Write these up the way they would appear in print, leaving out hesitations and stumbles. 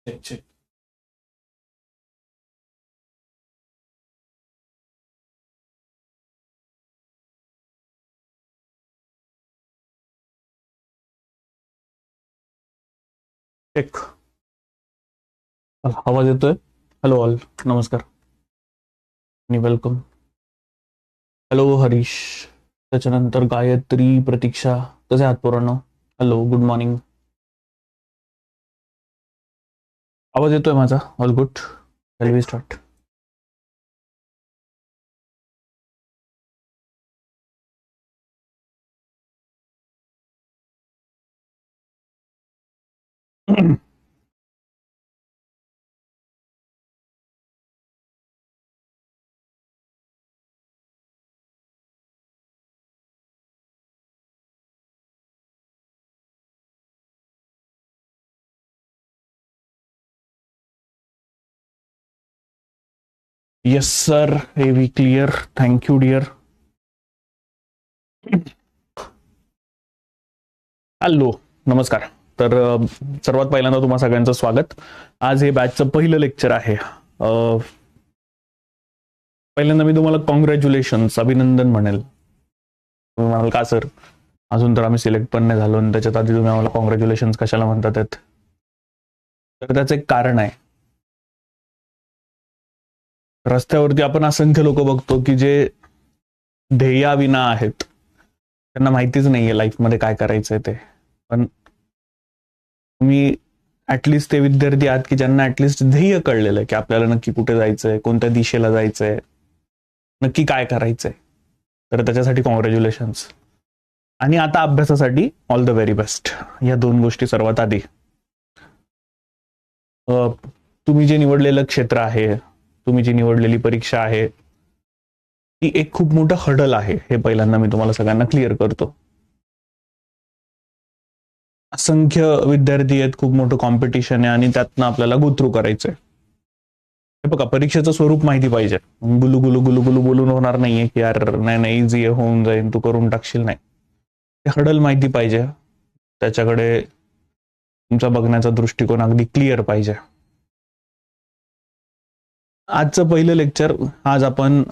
Check check. Check. आवाज येतोय? Hello all, नमस्कार आणि वेलकम. हॅलो हरीश, त्याच्यानंतर गायत्री, प्रतीक्षा, कसे आहात पोरांनो? Hello, good morning. आवाज येतोय माझा? All good? Shall we start? Yes sir, हे we clear. Thank you dear. Hello, नमस्कार. तर सर्वात पहिल्यांदा तुम्हा सगळ्यांचं स्वागत. आज हे बॅचचं पहिलं लेक्चर आहे. पहिल्यांदा मी तुम्हाला कॉंग्रॅच्युलेशन्स, अभिनंदन म्हणेल. तुम्ही म्हणाल का सर, अजून तर आम्ही सिलेक्ट पण नाही झालो आणि त्याच्यात आधी तुम्ही आम्हाला कॉंग्रॅच्युलेशन्स कशाला म्हणतात आहेत? तर त्याचं एक कारण आहे. रस्त्यावरती आपण असंख्य लोक बघतो की जे ध्येयाविना आहेत, त्यांना माहितीच नाहीये लाईफमध्ये काय करायचंय ते. पण तुम्ही ऍटलिस्ट ते विद्यार्थी आहात की ज्यांना ऍटलिस्ट ध्येय कळलेलं आहे की आपल्याला नक्की कुठे जायचंय, कोणत्या दिशेला जायचंय, नक्की काय करायचंय. तर त्याच्यासाठी कॉंग्रॅच्युलेशन्स. आणि आता अभ्यासासाठी ऑल द व्हेरी बेस्ट. या दोन गोष्टी सर्वात आधी. तुम्ही जे निवडलेलं क्षेत्र आहे, तुम्ही जी निवडलेली परीक्षा आहे, ती एक खूप मोठं हडल आहे. हे पहिल्यांदा मी तुम्हाला सगळ्यांना क्लिअर करतो. असंख्य विद्यार्थी आहेत, खूप मोठं कॉम्पिटिशन आहे आणि त्यातनं आपल्याला गो थ्रू करायचंय. हे बघा, परीक्षेचं स्वरूप माहिती पाहिजे. गुलू गुलू गुलू गुलू बोलून होणार नाहीये की यार नाही नाही इझी होऊन जाईल, तू करून टाकशील. नाही, ते हडल माहिती पाहिजे. त्याच्याकडे तुमचा बघण्याचा दृष्टिकोन अगदी क्लिअर पाहिजे. आजचं पहिलं लेक्चर, आज आपण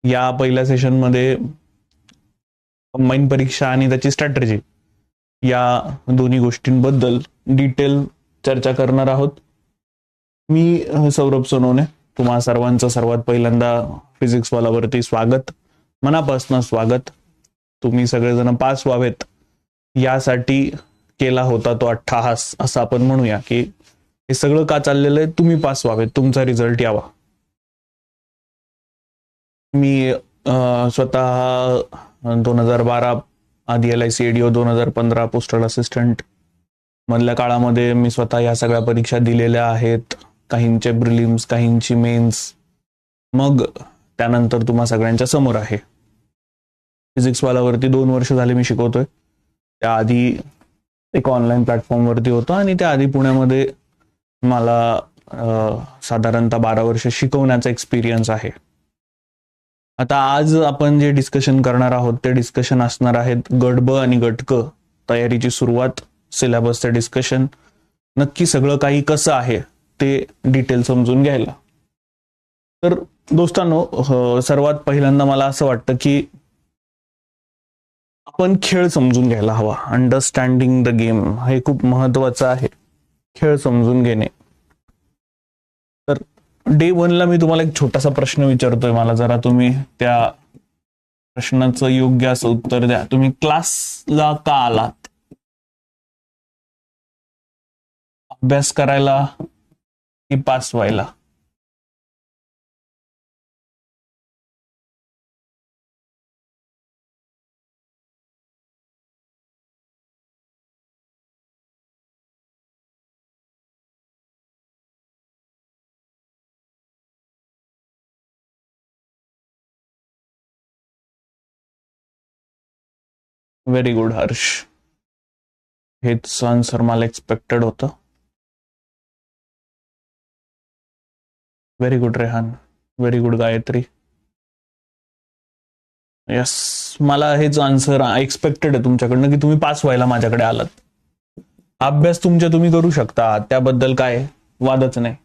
या पहिल्या सेशनमध्ये कंबाईन परीक्षा आणि त्याची स्ट्रॅटेजी या दोन्ही गोष्टींबद्दल डिटेल चर्चा करणार आहोत. मी सौरभ सोनवणे, तुम्हा सर्वांचं सर्वात पहिल्यांदा फिजिक्स वालावरती स्वागत, मनापासून स्वागत. तुम्ही सगळेजण पास व्हावेत यासाठी केला होता तो अट्टहास, असं आपण म्हणूया की हे सगळं का चाललेलं आहे, तुम्ही पास व्हावेत, तुमचा रिझल्ट यावा. मी स्वतः 2012 आधी LICADO, 2015 पोस्टल असिस्टंट मधल्या काळामध्ये मी स्वतः या सगळ्या परीक्षा दिलेल्या आहेत. काहींचे प्रिलिम्स, काहींची मेन्स, मग त्यानंतर तुम्हा सगळ्यांच्या समोर आहे. फिजिक्स वालावरती 2 वर्ष झाले मी शिकवतोय. त्याआधी एक ऑनलाईन प्लॅटफॉर्मवरती होतो आणि त्याआधी पुण्यामध्ये मला साधारणतः 12 वर्ष शिकवण्याचा एक्सपिरियन्स आहे. आता आज आपण जे डिस्कशन करणार आहोत ते डिस्कशन असणार आहेत गट ब आणि गट क, तयारीची सुरुवात, सिलेबसचे डिस्कशन, नक्की सगळं काही कसं आहे ते डिटेल समजून घ्यायला. तर दोस्तांनो, सर्वात पहिल्यांदा मला असं वाटतं की आपण खेळ समजून घ्यायला हवा. अंडरस्टँडिंग द गेम हे खूप महत्वाचं आहे, खेळ समजून घेणे. तर डे 1 ला मी तुम्हाला एक छोटासा प्रश्न विचारतोय, मला जरा तुम्ही त्या प्रश्नाचं योग्य असं उत्तर द्या. तुम्ही क्लासला का आलात? अभ्यास करायला की पास व्हायला? व्हेरी गुड हर्ष, हेच आन्सर मला एक्सपेक्टेड होतं. Very good Rehan, very good Gayatri. Yes, मला हेच आन्सर एक्सपेक्टेड आहे तुमच्याकडनं की तुम्ही पास व्हायला माझ्याकडे आलात. अभ्यास तुमच्या तुम्ही करू शकता, त्याबद्दल काय वादच नाही.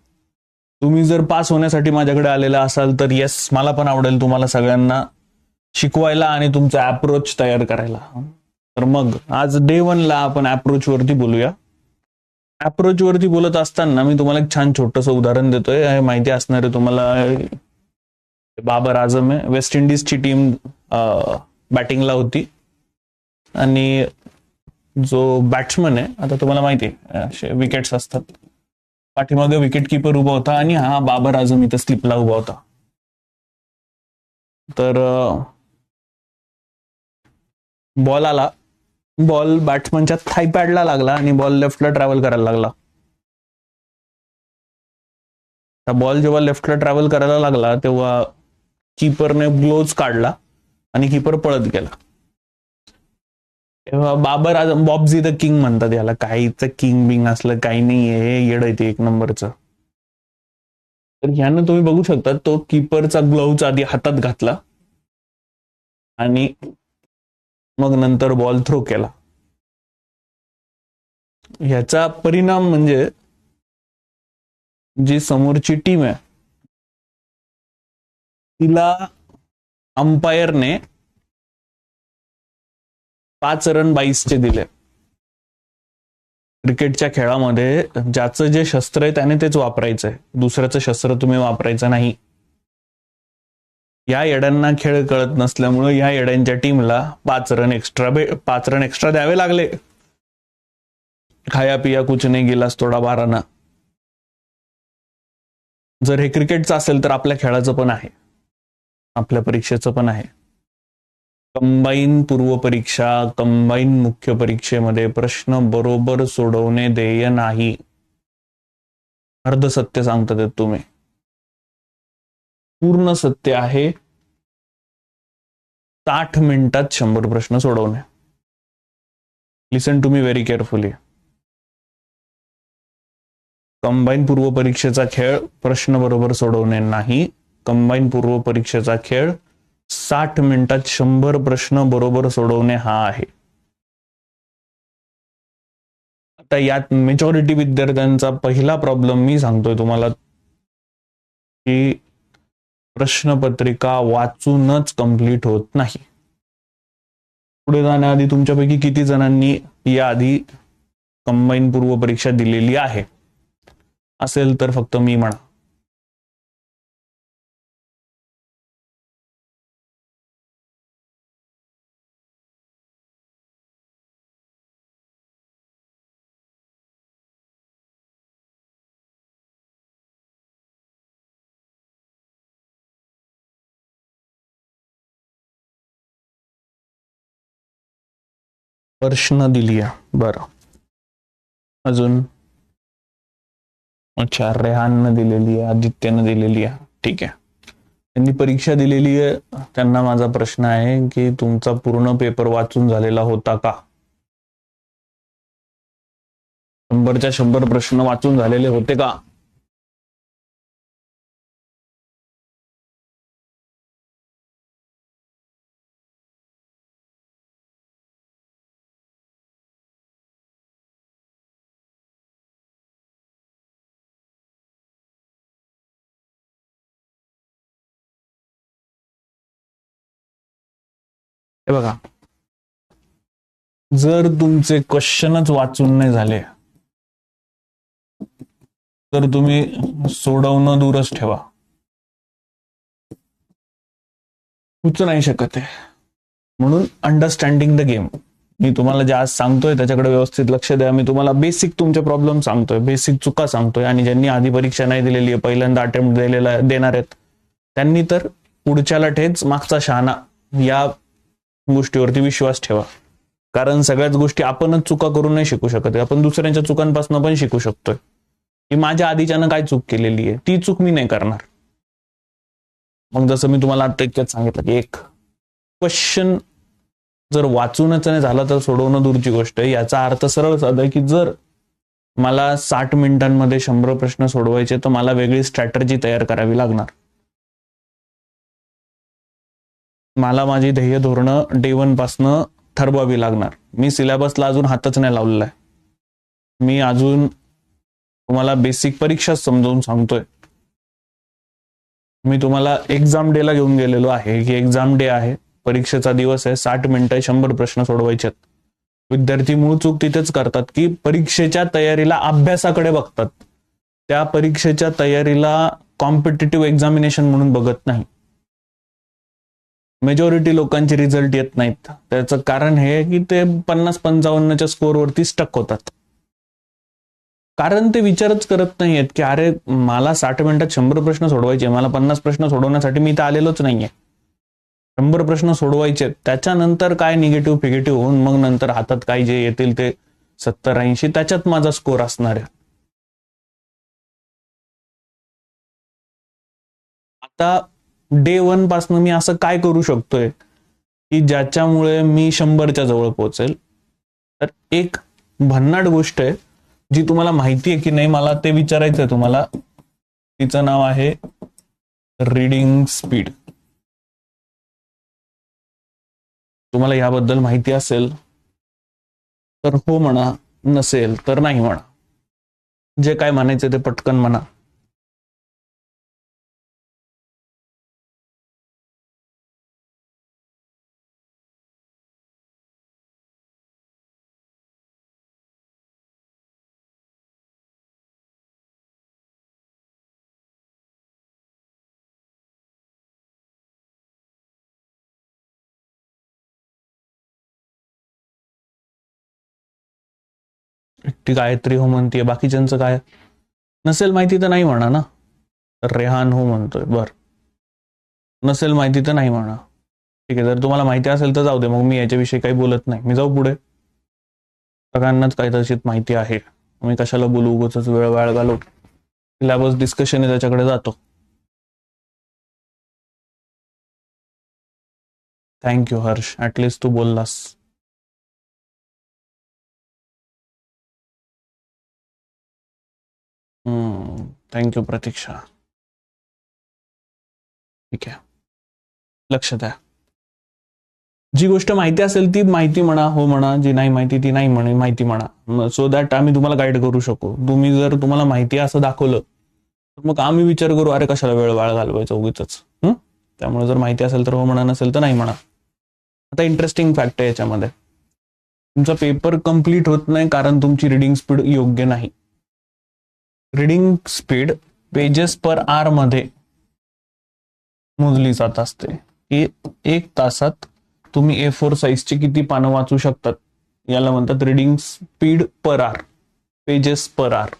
तुम्ही जर पास होण्यासाठी माझ्याकडे आलेला असाल तर येस, मला पण आवडेल तुम्हाला सगळ्यांना शिकवायला आणि तुमचा अप्रोच तयार करायला. तर मग आज डे 1 ला आपण अप्रोच वरती बोलूया. अप्रोच वरती बोलत असताना मी तुम्हाला एक छान छोटंसं उदाहरण देतोय. माहिती असणार आहे तुम्हाला, बाबर आझम आहे, वेस्ट इंडिजची टीम बॅटिंगला होती आणि जो बॅट्समन आहे, आता तुम्हाला माहिती आहे विकेट्स असतात, पाठीमागे विकेट किपर उभा होता आणि हा बाबर आझम इथं स्लिपला उभा होता. तर बॉल आला, बॉल बॅट्समनच्या थाय पॅडला लागला आणि बॉल लेफ्टला ट्रॅव्हल करायला लागला. बॉल जेव्हा लेफ्टला ट्रॅव्हल करायला लागला तेव्हा कीपरने ग्लोव्ज काढला आणि कीपर पळत गेला. तेव्हा बाबर आझम, बॉब्झी द किंग म्हणतात याला, काहीच किंग बिंग असलं काही नाहीये, हे येड आहे ते एक नंबरचं. तर ह्यानं तुम्ही बघू शकता तो कीपरचा ग्लोव्ज आधी हातात घातला आणि मग नंतर बॉल थ्रो केला. ह्याचा परिणाम म्हणजे जी समोरची टीम आहे तिला अंपायरने 5 रन 22 दिले. क्रिकेटच्या खेळामध्ये ज्याचं जे शस्त्र आहे त्याने तेच वापरायचंय, दुसऱ्याचं शस्त्र तुम्ही वापरायचं नाही. या येड्यांना खेळ कळत नसल्यामुळे या येड्यांच्या टीमला 5 रन एक्स्ट्रा द्यावे लागले. खाया पिया कुछ नाही, गिलास थोडा बाराना. जर हे क्रिकेटचं असेल तर आपल्या खेळाचं पण आहे, आपल्या परीक्षेचं पण आहे. कंबाईन पूर्व परीक्षा, कंबाईन मुख्य परीक्षेमध्ये प्रश्न बरोबर सोडवणे ध्येय नाही. अर्ध सत्य सांगतात तुम्ही, पूर्ण सत्य आहे 60 मिनिटात 100 प्रश्न सोडवणे. Listen to me very carefully. Combine पूर्व परीक्षेचा खेळ प्रश्न बरोबर सोडवणे नाही. कंबाईन पूर्व परीक्षेचा खेळ 60 मिनिटात 100 प्रश्न बरोबर सोडवणे हा आहे. आता यात मेजॉरिटी विद्यार्थ्यांचा पहिला प्रॉब्लेम मी सांगतोय तुम्हाला, की प्रश्नपत्रिका वाचूनच कंप्लीट होत नाही. पुढे जाण्याआधी तुमच्यापैकी किती जणांनी याआधी कंबाईन पूर्व परीक्षा दिलेली आहे? असेल तर फक्त मी म्हणा. प्रश्न दिली आहे, बरं. अजून अच्छा, रेहाननं दिलेली आहे, आदित्यनं दिलेली आहे, ठीक आहे. त्यांनी परीक्षा दिलेली आहे, त्यांना माझा प्रश्न आहे की तुमचा पूर्ण पेपर वाचून झालेला होता का? 100च्या 100 प्रश्न वाचून झालेले होते का? हे बघा, जर तुमचे क्वेश्चनच वाचून नाही झाले तर तुम्ही सोडवणं दूरच ठेवा, होऊच नाही शकत आहे. म्हणून अंडरस्टँडिंग द गेम, मी तुम्हाला जे आज सांगतोय त्याच्याकडे व्यवस्थित लक्ष द्या. मी तुम्हाला बेसिक तुमचे प्रॉब्लेम सांगतोय, बेसिक चुका सांगतोय, आणि ज्यांनी आधी परीक्षा नाही दिलेली आहे, पहिल्यांदा अटेम्प्ट देणार आहेत, त्यांनी तर पुढच्याला ठेच मागचा शहाणा या गोष्टीवरती विश्वास ठेवा. कारण सगळ्याच गोष्टी आपणच चुका करून नाही शिकू शकत, आपण दुसऱ्यांच्या चुकांपासून पण शिकू शकतोय. की माझ्या आधीच्यानं काय चूक केलेली आहे ती चूक मी नाही करणार. मग जसं मी तुम्हाला आता इतक्यात सांगितलं की एक क्वेश्चन जर वाचूनच नाही झाला तर सोडवणं दूरची गोष्ट आहे. याचा अर्थ सरळ साधा आहे की जर मला 60 मिनिटांमध्ये 100 प्रश्न सोडवायचे तर मला वेगळी स्ट्रॅटर्जी तयार करावी लागणार. मला माझी ध्येय धोरणं डे 1 पासनं ठरवावी लागणार. मी सिलेबसला अजून हातच नाही लावलेला आहे. मी अजून तुम्हाला बेसिक परीक्षा समजावून सांगतोय. मी तुम्हाला एक्झाम डेला घेऊन गेलेलो आहे की एक्झाम डे आहे, परीक्षेचा दिवस आहे, 60 मिनिटं 100 प्रश्न सोडवायचे आहेत. विद्यार्थी मूळ चूक तिथेच करतात की परीक्षेच्या तयारीला अभ्यासाकडे बघतात, त्या परीक्षेच्या तयारीला कॉम्पिटिटिव्ह एक्झामिनेशन म्हणून बघत नाही. मेजॉरिटी लोकांचे रिझल्ट येत नाहीत. त्याचं कारण हे की ते 50-55च्या स्कोअरवरती स्टक होतात. कारण ते विचारच करत नाहीयेत की अरे मला 60 मिनिटात 100 प्रश्न सोडवायचे, मला 50 प्रश्न सोडवण्यासाठी मी इथं आलेलोच नाहीये. 100 प्रश्न सोडवायचे, त्याच्यानंतर काय निगेटिव्ह फिगेटिव्ह होऊन मग नंतर हातात काय जे येतील ते 70-80 त्याच्यात माझा स्कोअर असणार आहे. आता डे 1 पासून मी असं काय करू शकतोय की ज्याच्यामुळे मी 100च्या जवळ पोहोचेल. तर एक भन्नाट गोष्ट आहे जी तुम्हाला माहिती आहे की नाही मला ते विचारायचं आहे तुम्हाला. तिचं नाव आहे रीडिंग स्पीड. तुम्हाला याबद्दल माहिती असेल तर हो म्हणा, नसेल तर नाही म्हणा. जे काय म्हणायचं ते पटकन म्हणा. ती गायत्री हो म्हणतीये, बाकीच्यांचं काय? नसेल माहिती तर नाही म्हणा ना. रेहान हो म्हणतोय. बर, नसेल माहिती तर नाही म्हणा. ठीक आहे, जर तुम्हाला माहिती असेल तर जाऊ दे, मग मी याच्याविषयी काही बोलत नाही. मी जाऊ पुढे. सगळ्यांनाच काही तशीच माहिती आहे, मी कशाला बोलू, उगाचच वेळ वाया घालू. सिलेबस डिस्कशन आहे त्याच्याकडे जातो. थँक्यू हर्ष, ऍटलिस्ट तू बोललास. थँक्यू प्रतीक्षा. ठीक आहे, लक्ष द्या. जी गोष्ट माहिती असेल ती माहिती म्हणा, हो म्हणा. जी नाही माहिती ती नाही म्हणे माहिती म्हणा, सो दॅट आम्ही तुम्हाला गाईड करू शकू. तुम्ही जर तुम्हाला माहिती असं दाखवलं तर मग आम्ही विचार करू अरे कशाला वेळ वाया घालवायचा उगीच. त्यामुळे जर माहिती असेल तर हो म्हणा, नसेल तर नाही म्हणा. आता इंटरेस्टिंग फॅक्ट आहे याच्यामध्ये, तुमचा पेपर कम्प्लीट होत नाही कारण तुमची रिडिंग स्पीड योग्य नाही. Reading speed pages per hour मध्ये मोजली जात असते की 1 तासात तुम्ही A4 साईजची किती पानं वाचू शकतात, याला म्हणतात reading speed per hour, pages per hour.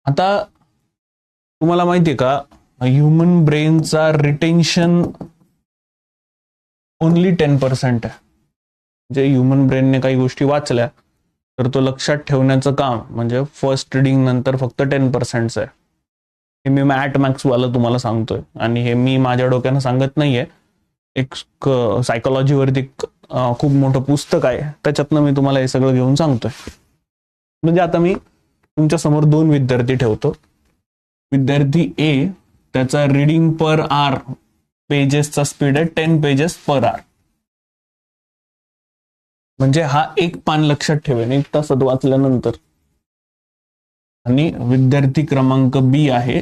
आता तुम्हाला माहितीये का, ह्युमन ब्रेनचा रिटेन्शन ओनली 10% आहे. म्हणजे ह्युमन ब्रेनने काही गोष्टी वाचल्या तर तो लक्षात ठेवण्याचं काम म्हणजे फर्स्ट रिडिंग नंतर फक्त 10% आहे. हे मी मॅक्स वाला तुम्हाला सांगतोय, आणि हे मी माझ्या डोक्यानं सांगत नाहीये. एक सायकोलॉजीवरती खूप मोठं पुस्तक आहे, त्याच्यातनं मी तुम्हाला हे सगळं घेऊन सांगतोय. म्हणजे आता मी तुमच्या समोर 2 विद्यार्थी ठेवतो. विद्यार्थी ए, त्याचा रीडिंग पर आवर पेजेसचा स्पीड आहे 10 पेजेस पर आवर. म्हणजे हा 1 पान लक्षात ठेवेल 1 तासात वाचल्यानंतर. आणि विद्यार्थी क्रमांक बी आहे,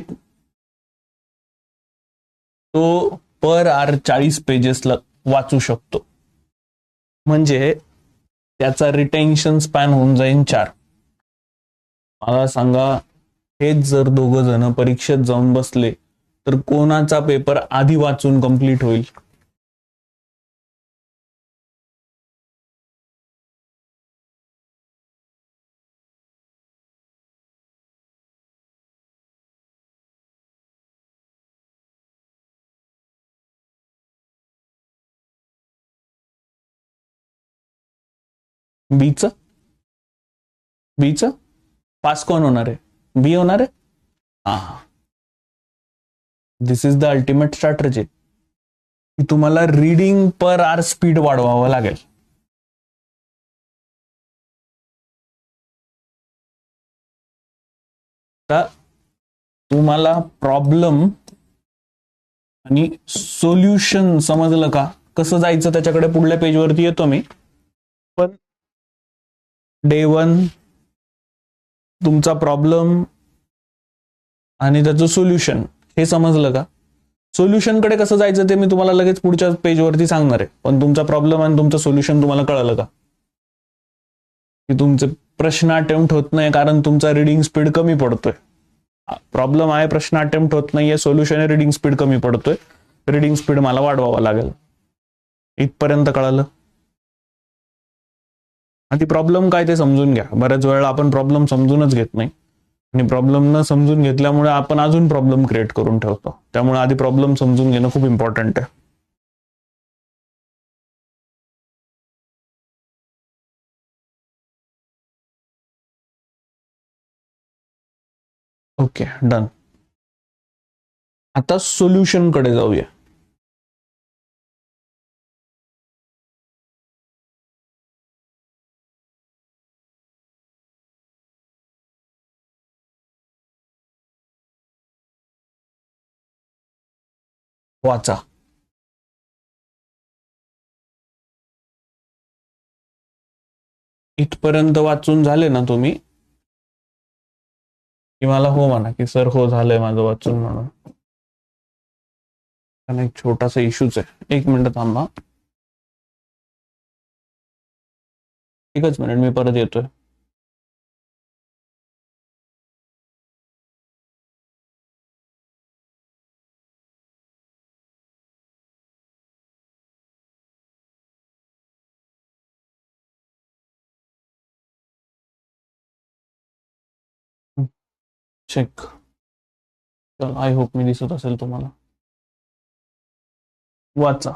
तो पर आवर 40 पेजेसला वाचू शकतो. म्हणजे त्याचा रिटेन्शन स्पॅन होऊन जाईल 4. मला सांगा, हेच जर 2 जण परीक्षेत जाऊन बसले तर कोणाचा पेपर आधी वाचून कंप्लीट होईल? बीच बीच पास कोण होणार आहे? बी होणार आहे. हा, दिस इज द अल्टिमेट स्ट्रॅटेजी की तुम्हाला रीडिंग पर आवर स्पीड वाढवावं लागेल. तुम्हाला प्रॉब्लेम आणि सोल्युशन समजलं का? कसं जायचं त्याच्याकडे पुढल्या पेजवरती येतो मी. पण डे 1 तुमचा प्रॉब्लेम आणि त्याचं सोल्युशन हे समजलं का? सोल्युशनकडे कसं जायचं ते मी तुम्हाला लगेच पुढच्या पेजवरती सांगणार आहे, पण तुमचा प्रॉब्लेम आणि तुमचं सोल्युशन तुम्हाला कळलं का? की तुमचे प्रश्न अटेम्प्ट होत नाही कारण तुमचा रिडिंग स्पीड कमी पडतोय. प्रॉब्लेम आहे, प्रश्न अटेम्प्ट होत नाहीये, सोल्युशन आहे रिडिंग स्पीड कमी पडतोय, रिडिंग स्पीड मला वाढवावा लागेल. इथपर्यंत कळालं? आधी प्रॉब्लेम काय ते समजून घ्या. बऱ्याच वेळा आपण प्रॉब्लेम समजूनच घेत नाही आणि प्रॉब्लेम न समजून घेतल्यामुळे आपण अजून प्रॉब्लेम क्रिएट करून ठेवतो. त्यामुळे आधी प्रॉब्लेम समजून घेणं खूप इम्पॉर्टंट आहे. Okay, done. आता सोल्युशन कडे जाऊया. वाचा. इथपर्यंत वाचून झाले ना तुम्ही? की मला हो म्हणा की सर हो झालंय माझं वाचून म्हणून. कारण एक छोटासा इश्यूच आहे. एक मिनिट थांबा, एकच मिनिट, मी परत येतोय. चेक. चल, आय होप मी दिसत असेल तुम्हाला. वाचा.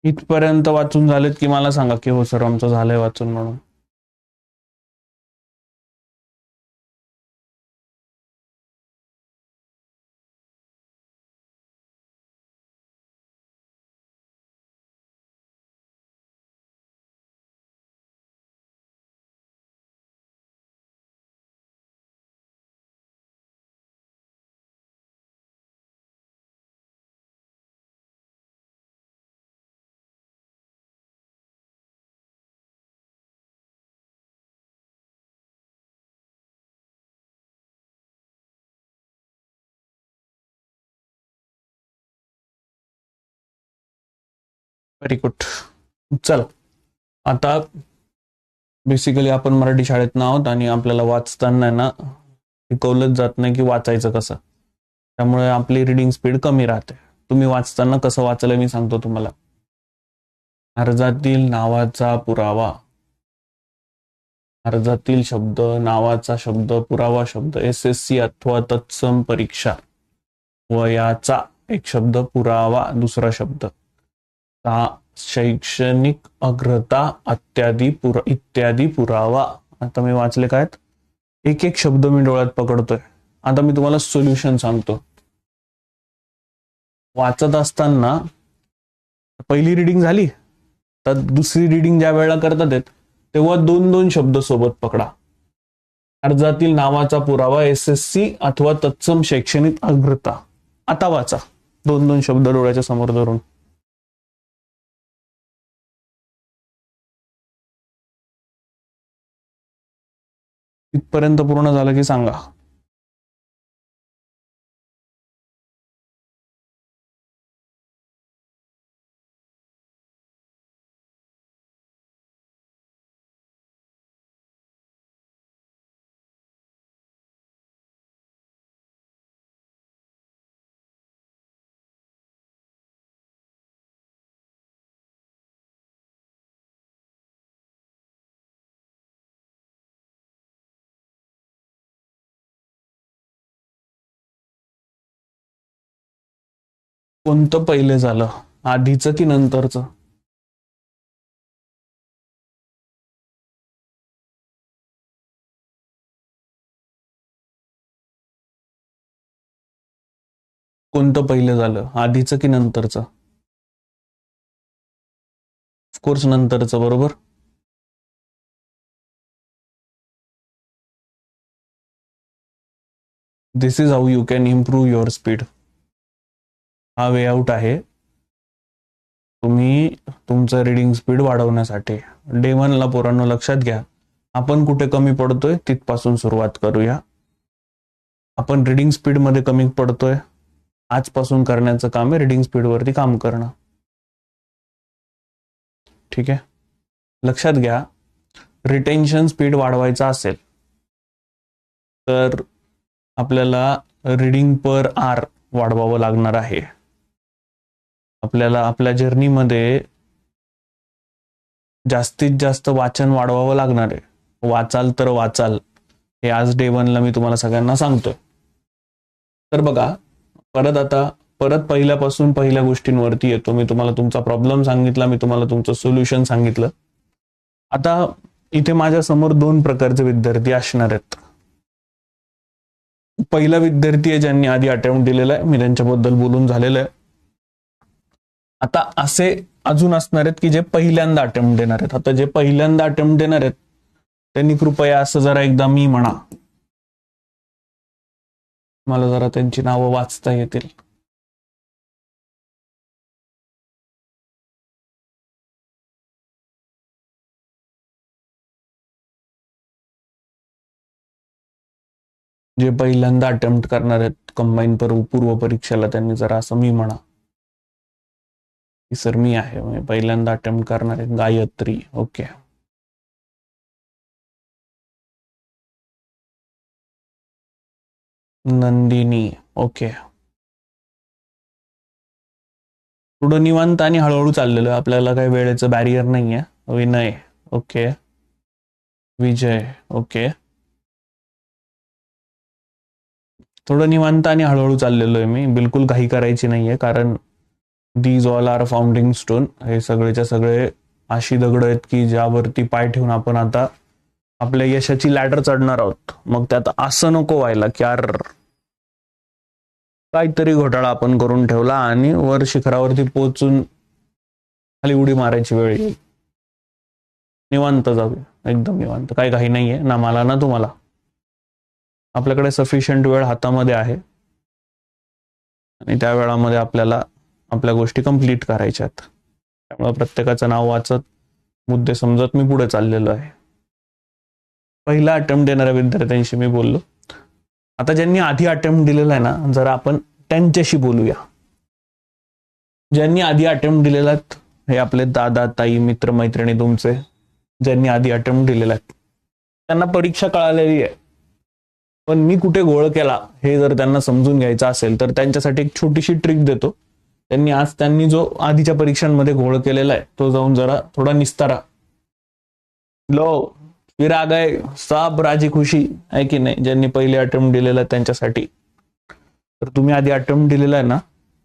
इथपर्यंत वाचून झालेत की मला सांगा की हो सर आमचं झालंय वाचून म्हणून. Very good. चला, आता बेसिकली आपण मराठी शाळेत आहोत आणि आपल्याला वाचताना ना शिकवलंच जात नाही की वाचायचं कसं. त्यामुळे आपली रिडिंग स्पीड कमी राहते. तुम्ही वाचताना कसं वाचलं मी सांगतो तुम्हाला. अर्जातील नावाचा पुरावा, अर्जातील शब्द, नावाचा शब्द, पुरावा शब्द, SSC अथवा तत्सम परीक्षा, वयाचा एक शब्द, पुरावा दुसरा शब्द, शैक्षणिक अग्रता इत्यादी पुरावा. आता मी वाचले काय, एक एक शब्द मी डोळ्यात पकडतोय. आता मी तुम्हाला सोल्युशन सांगतो. वाचत असताना पहिली रिडिंग झाली तर दुसरी रिडिंग ज्या वेळेला करतात तेव्हा 2-2 शब्द सोबत पकडा. अर्जातील नावाचा पुरावा, SSC अथवा तत्सम शैक्षणिक अग्रता. आता वाचा 2-2 शब्द डोळ्याच्या समोर धरून. इथपर्यंत पूर्ण झालं की सांगा. कोणतं पहिले झालं, आधीचं की नंतरचं? कोणतं पहिलं झालं, आधीचं की नंतरचं? ऑफकोर्स नंतरचं, बरोबर. This is how you can improve your speed. हा वे आउट आहे तुम्ही तुमचं रिडिंग स्पीड वाढवण्यासाठी. डे 1 ला पोरांनो लक्षात घ्या, आपण कुठे कमी पडतोय तिथपासून सुरुवात करूया. आपण रिडिंग स्पीड मध्ये कमी पडतोय. आजपासून करण्याचं काम आहे रिडिंग स्पीड वरती काम करणं. ठीक आहे, लक्षात घ्या, रिटेन्शन स्पीड वाढवायचा असेल तर आपल्याला रीडिंग पर आवर वाढवावं लागणार आहे. आपल्याला आपल्या जर्नीमध्ये जास्तीत जास्त वाचन वाढवावं लागणार आहे. वाचाल तर वाचाल, हे आज डे 1 ला मी तुम्हाला सगळ्यांना सांगतोय. तर बघा, परत पहिल्यापासून पहिल्या गोष्टींवरती येतो. मी तुम्हाला तुमचा प्रॉब्लेम सांगितला, मी तुम्हाला तुमचं सोल्युशन सांगितलं. आता इथे माझ्या समोर 2 प्रकारचे विद्यार्थी असणार आहेत. पहिला विद्यार्थी आहे ज्यांनी आधी अटेम्प्ट दिलेला आहे, मी त्यांच्याबद्दल बोलून झालेलं आहे. आता असे अजून असणार आहेत की जे पहिल्यांदा अटेम्प्ट देणार आहेत. आता जे पहिल्यांदा अटेम्प्ट देणार आहेत त्यांनी कृपया असं जरा एकदा मी म्हणा, मला जरा त्यांची नावं वाचता येतील. जे पहिल्यांदा अटेम्प्ट करणार आहेत कंबाईन पूर्व परीक्षेला, त्यांनी जरा असं मी म्हणा की सर मी आहे, म्हणजे पहिल्यांदा अटेम्प्ट करणार आहे. गायत्री, ओके. नंदिनी, ओके. थोडं निवांत आणि हळूहळू चाललेलं, आपल्याला काही वेळेचं बॅरियर नाहीये. विनय, ओके. विजय, ओके. थोडं निवांत आणि हळूहळू चाललेलो आहे मी, बिलकुल घाई करायची नाहीये, कारण these all are founding stone. हे सगळेच्या सगळे अशी दगड आहेत की ज्यावरती पाय ठेवून आपण आता आपल्या यशाची लॅडर चढणार आहोत. मग त्यात असं नको व्हायला की यार काहीतरी घोटाळा आपण करून ठेवला आणि वर शिखरावरती पोहोचून खाली उडी मारायची वेळ येईल. निवांत जाऊया, एकदम निवांत, काही घाई नाहीये ना मला ना तुम्हाला. आपल्याकडे सफिशियंट वेळ हातामध्ये आहे आणि त्या वेळामध्ये आपल्याला आपल्या गोष्टी कंप्लीट करायच्या आहेत. त्यामुळे प्रत्येकाचं नाव वाचत, मुद्दे समजत मी पुढे चाललेलो आहे. पहिला अटेम्प्ट देणाऱ्या विद्यार्थ्यांशी मी बोललो. आता ज्यांनी आधी अटेम्प्ट दिलेला आहे ना, जरा आपण त्यांच्याशी बोलूया. ज्यांनी आधी अटेम्प्ट दिलेला आहेत, हे आपले दादा, ताई, मित्र, मैत्रिणी तुमचे, ज्यांनी आधी अटेम्प्ट दिलेला आहे, त्यांना परीक्षा कळालेली आहे. पण मी कुठे घोळ केला हे जर त्यांना समजून घ्यायचं असेल तर त्यांच्यासाठी एक छोटीशी ट्रिक देतो. त्यांनी जो आधीच्या परीक्षांमध्ये घोळ केलेला आहे तो जाऊन जरा थोडा निस्तारा. लो फिर आ गए सब राजी खुशी, आहे की नाही? ज्यांनी पहिले अटेम्प्ट दिलेला आहे त्यांच्यासाठी. तर तुम्ही आधी अटेम्प्ट दिलेला आहे ना,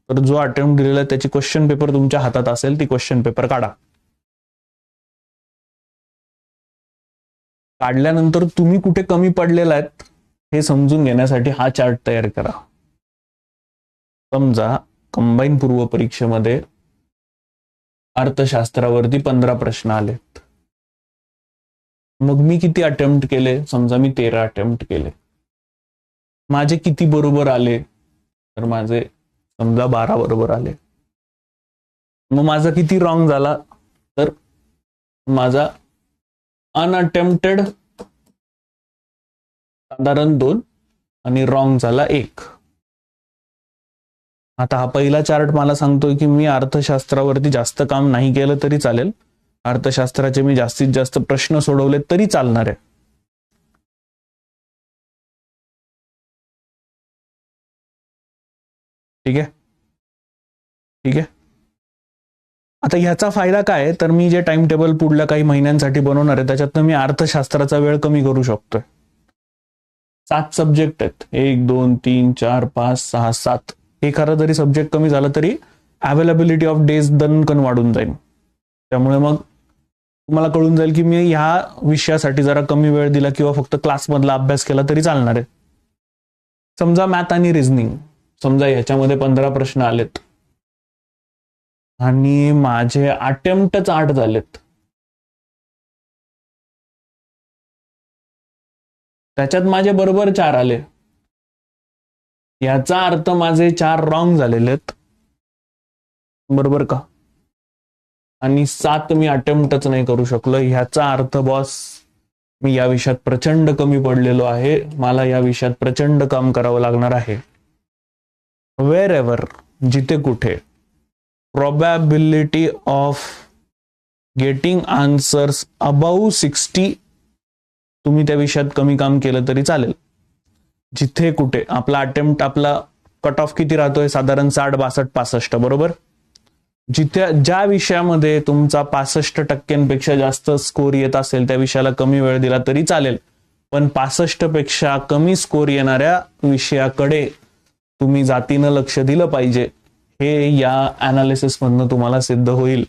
तर जो अटेम्प्ट दिलेला आहे त्याची क्वेश्चन पेपर तुमच्या हातात असेल, ती क्वेश्चन पेपर काढा. काढल्यानंतर तुम्ही कुठे कमी पडलेला आहेत हे समजून घेण्यासाठी हा चार्ट तयार करा. समजा कंबाईन पूर्व परीक्षेमध्ये अर्थशास्त्रावरती 15 प्रश्न आलेत. मग मी किती अटेम्प्ट केले? समजा मी 13 अटेम्प्ट केले. माझे किती बरोबर आले? तर माझे समजा 12 बरोबर आले. मग माझा किती रॉंग झाला? तर माझा अनअटेम्प्टेड साधारण 2 आणि रॉंग झाला 1. आता हा पहिला चार्ट मला सांगतोय की मी अर्थशास्त्रावरती जास्त काम नाही केलं तरी चालेल, अर्थशास्त्राचे मी जास्तीत जास्त प्रश्न सोडवले तरी चालणार आहे. ठीक आहे, ठीक आहे. आता ह्याचा फायदा काय, तर मी जे टाइम टेबल पुढल्या काही महिन्यांसाठी बनवणार आहे त्याच्यात मी अर्थशास्त्राचा वेळ कमी करू शकतोय. 7 सब्जेक्ट आहेत, 1 2 3 4 5 6 7. एखादा जरी सब्जेक्ट कमी झाला तरी अवेलेबिलिटी ऑफ डेज दणकन वाढून जाईल. त्यामुळे मग तुम्हाला कळून जाईल की मी ह्या विषयासाठी जरा कमी वेळ दिला किंवा फक्त क्लासमधला अभ्यास केला तरी चालणार आहे. समजा मॅथ आणि रिझनिंग, समजा ह्याच्यामध्ये 15 प्रश्न आलेत आणि माझे अटेम्प्टच 8 झालेत. त्याच्यात माझे बरोबर 4 आले. याचा अर्थ माझे 4 रॉंग झालेले आहेत, बरोबर का? आणि 7 मी अटेम्प्टच नाही करू शकलो. ह्याचा अर्थ बॉस मी या विषयात प्रचंड कमी पडलेलो आहे, मला या विषयात प्रचंड काम करावं लागणार आहे. वेर एव्हर, जिथे कुठे, probability of getting answers about 60, तुम्ही त्या विषयात कमी काम केलं तरी चालेल. जिथे कुठे आपला अटेम्प्ट, आपला कट ऑफ किती राहतोय, साधारण 60, 62, 65, बरोबर. जिथे ज्या विषयामध्ये तुमचा 65% जास्त स्कोर येत असेल त्या विषयाला कमी वेळ दिला तरी चालेल, पण 65 कमी स्कोर येणाऱ्या विषयाकडे तुम्ही जातीनं लक्ष दिलं पाहिजे. हे या अनालिसिस मधनं तुम्हाला सिद्ध होईल.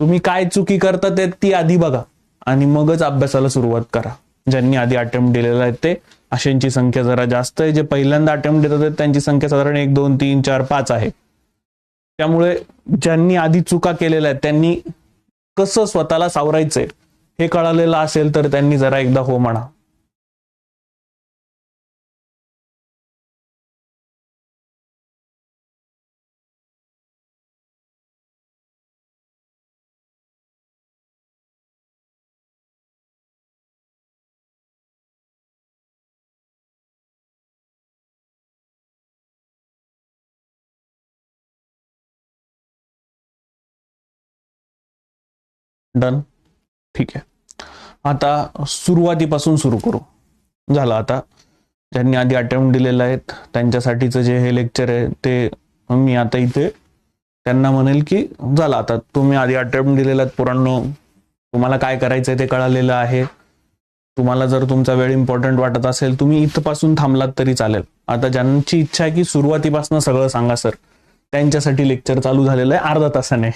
तुम्ही काय चुकी करता ते ती आधी बघा आणि मगच अभ्यासाला सुरुवात करा. ज्यांनी आधी अटेम्प्ट दिलेला आहे ते अशांची संख्या जरा जास्त आहे. जे पहिल्यांदा अटेम्प्ट देत होते त्यांची संख्या साधारण 1, 2, 3, 4, 5 आहे. त्यामुळे ज्यांनी आधी चुका केलेल्या आहेत त्यांनी कसं स्वतःला सावरायचंय हे कळालेलं असेल तर त्यांनी जरा एकदा हो म्हणा. डन, ठीक आहे. आता सुरुवातीपासून सुरू करू. झालं आता ज्यांनी आधी अटेम्प्ट दिलेला आहेत त्यांच्यासाठीचं जे हे लेक्चर आहे ते मी आता इथे त्यांना म्हणेल की झालं आता तुम्ही आधी अटेम्प्ट दिलेला आहेत पोरांनो, तुम्हाला काय करायचंय ते कळालेलं आहे. तुम्हाला जर तुमचा वेळ इम्पॉर्टंट वाटत असेल तुम्ही इथपासून थांबलात तरी चालेल. आता ज्यांची इच्छा आहे की सुरुवातीपासून सगळं सांगा सर, त्यांच्यासाठी लेक्चर चालू झालेलं आहे अर्धा तासाने.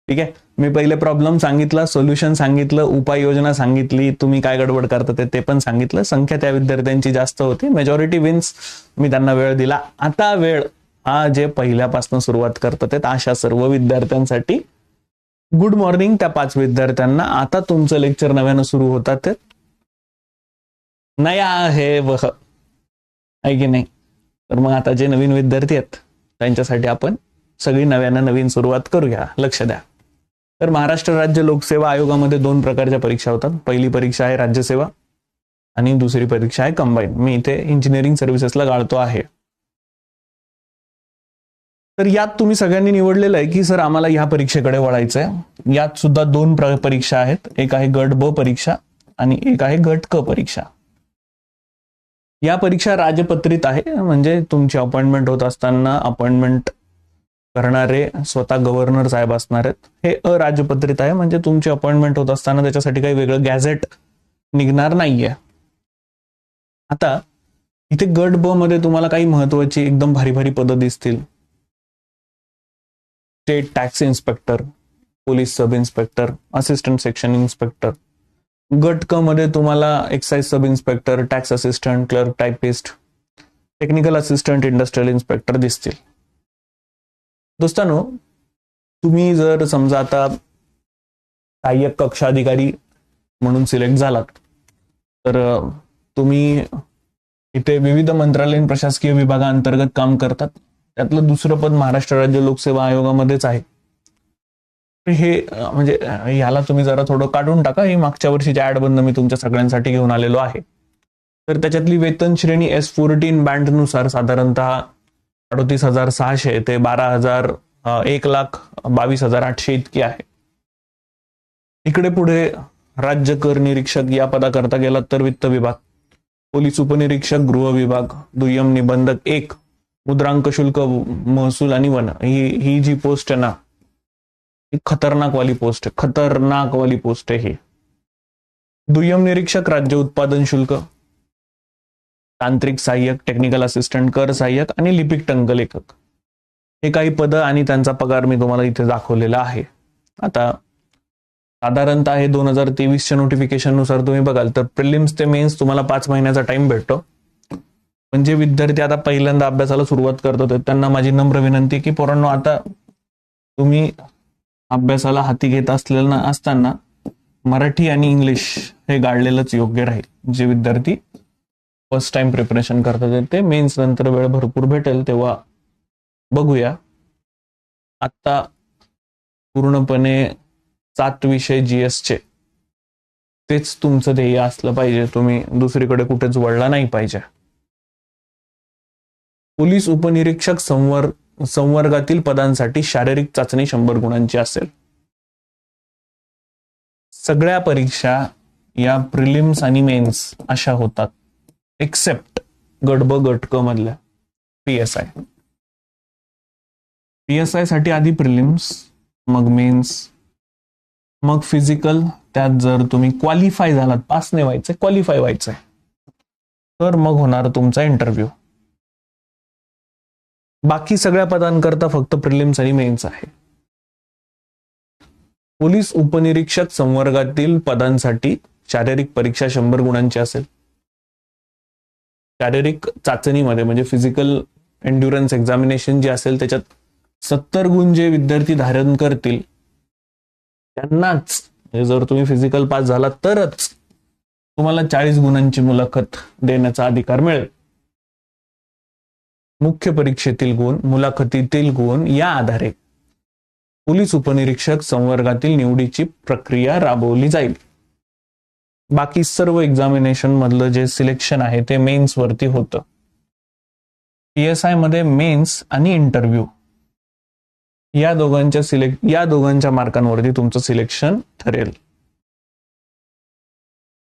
ठीक आहे, मी पहिले प्रॉब्लेम सांगितला, सोल्युशन सांगितलं, उपाययोजना सांगितली, तुम्ही काय गडबड करता ते पण सांगितलं. संख्या त्या विद्यार्थ्यांची जास्त होती, मेजॉरिटी विन्स, मी त्यांना वेळ दिला. आता वेळ हा जे पहिल्यापासून सुरुवात करतात अशा सर्व विद्यार्थ्यांसाठी गुड मॉर्निंग. त्या 5 विद्यार्थ्यांना आता तुमचं लेक्चर नव्यानं सुरू होतात. नया आहे वह, आहे की नाही? तर मग आता जे नवीन विद्यार्थी आहेत त्यांच्यासाठी आपण सगळी नव्यानं नवीन सुरुवात करूया. लक्ष द्या. तर महाराष्ट्र राज्य लोकसेवा आयोगामध्ये 2 प्रकारच्या परीक्षा होतात. पहिली परीक्षा आहे राज्यसेवा आणि दुसरी परीक्षा आहे कंबाईन. मी इथे इंजिनिअरिंग सर्व्हिसेसला गाळतो आहे. तर यात तुम्ही सगळ्यांनी निवडलेलं आहे की सर आम्हाला ह्या परीक्षेकडे वळायचंय. यात सुद्धा 2 परीक्षा आहेत. एक आहे गट ब परीक्षा आणि एक आहे गट क परीक्षा. या परीक्षा राजपत्रित आहे, म्हणजे तुमची अपॉइंटमेंट होत असताना अपॉइंटमेंट करणारे स्वतः गव्हर्नर साहेब असणार आहेत. हे अराजपत्रित आहे, म्हणजे तुमची अपॉइंटमेंट होत असताना त्याच्यासाठी काही वेगळं गॅझेट निघणार नाहीये. आता इथे गट ब मध्ये तुम्हाला काही महत्वाची एकदम भारी भारी पदं दिसतील. State tax inspector, police sub inspector, assistant section inspector. गट क मध्ये तुम्हाला excise sub inspector, tax assistant, clerk typist, technical assistant, industrial inspector दिसतील. दोस्तांनो, तुम्ही जर समजा आता सहाय्यक कक्षाधिकारी म्हणून सिलेक्ट झालात तर तुम्ही इथे विविध मंत्रालयीन प्रशासकीय विभागांतर्गत काम करतात. त्यातलं दुसरं पद महाराष्ट्र राज्य लोकसेवा आयोगामध्येच आहे. हे म्हणजे ह्याला तुम्ही जरा थोडं काढून टाका. ही मागच्या वर्षीच्या ऍड बंद मी तुमच्या सगळ्यांसाठी घेऊन आलेलो आहे. तर त्याच्यातली वेतन श्रेणी S14 बँड नुसार साधारणतः 38,600 ते 1,22,800 इतकी आहे. इकडे पुढे राज्य कर निरीक्षक या पदाकरता गेलात तर वित्त विभाग, पोलीस उपनिरीक्षक गृह विभाग, दुय्यम निबंधक 1 मुद्रांक शुल्क महसूल आणि वन, ही जी पोस्ट आहे ना, ही खतरनाक वाली पोस्ट आहे ही. दुय्यम निरीक्षक राज्य उत्पादन शुल्क, तांत्रिक सहाय्यक, टेक्निकल असिस्टंट, कर सहाय्यक आणि लिपिक टंक लेखक, हे काही पद आणि त्यांचा पगार मी तुम्हाला इथे दाखवलेला आहे. आता साधारणतः हे 2023च्या नोटिफिकेशन नुसार तुम्ही बघाल तर प्रिलिम्स ते मेन्स तुम्हाला 5 महिन्याचा टाइम भेटतो. म्हणजे विद्यार्थी आता पहिल्यांदा अभ्यासाला सुरुवात करतात त्यांना माझी नम्र विनंती की पोरांनो, आता तुम्ही अभ्यासाला हाती घेत असताना मराठी आणि इंग्लिश हे गाळलेलंच योग्य राहील. जे विद्यार्थी फर्स्ट टाइम प्रिपरेशन करतात ते मेन्स नंतर वेळ भरपूर भेटेल तेव्हा बघूया. आता पूर्णपणे 7 विषय GS चे तेच तुमचं ध्येय असलं पाहिजे, तुम्ही दुसरीकडे कुठेच वळला नाही पाहिजे. पोलीस उपनिरीक्षक संवर्गातील पदांसाठी शारीरिक चाचणी 100 गुणांची असेल. सगळ्या परीक्षा या प्रिलिम्स आणि मेन्स अशा होतात, एक्सेप्ट गट ब गट क मधल्या PSI. PSI साठी आधी प्रिलिम्स, मग मेन्स, मग फिजिकल. त्यात जर तुम्ही क्वालिफाय झालात, पास नाही व्हायचंय, क्वालिफाय व्हायचंय, तर मग होणार तुमचा इंटरव्ह्यू. बाकी सगळ्या पदांकरता फक्त प्रिलिम्स आणि मेन्स आहे. पोलीस उपनिरीक्षक संवर्गातील पदांसाठी शारीरिक परीक्षा 100 गुणांची असेल. शारीरिक चाचणीमध्ये म्हणजे फिजिकल एन्ड्युरन्स एक्झामिनेशन जे असेल त्याच्यात 70 गुण जे विद्यार्थी धारण करतील त्यांनाच, जर तुम्ही फिजिकल पास झाला तरच तुम्हाला 40 गुणांची मुलाखत देण्याचा अधिकार मिळेल. मुख्य परीक्षेतील गुण, मुलाखतीतील गुण या आधारे पोलीस उपनिरीक्षक संवर्गातील निवडीची प्रक्रिया राबवली जाईल. बाकी सर्व एक्झामिनेशन मधलं जे सिलेक्शन आहे ते मेन्स वरती होतं. PSI मध्ये मेन्स आणि इंटरव्ह्यू या दोघांच्या मार्कांवरती तुमचं सिलेक्शन ठरेल.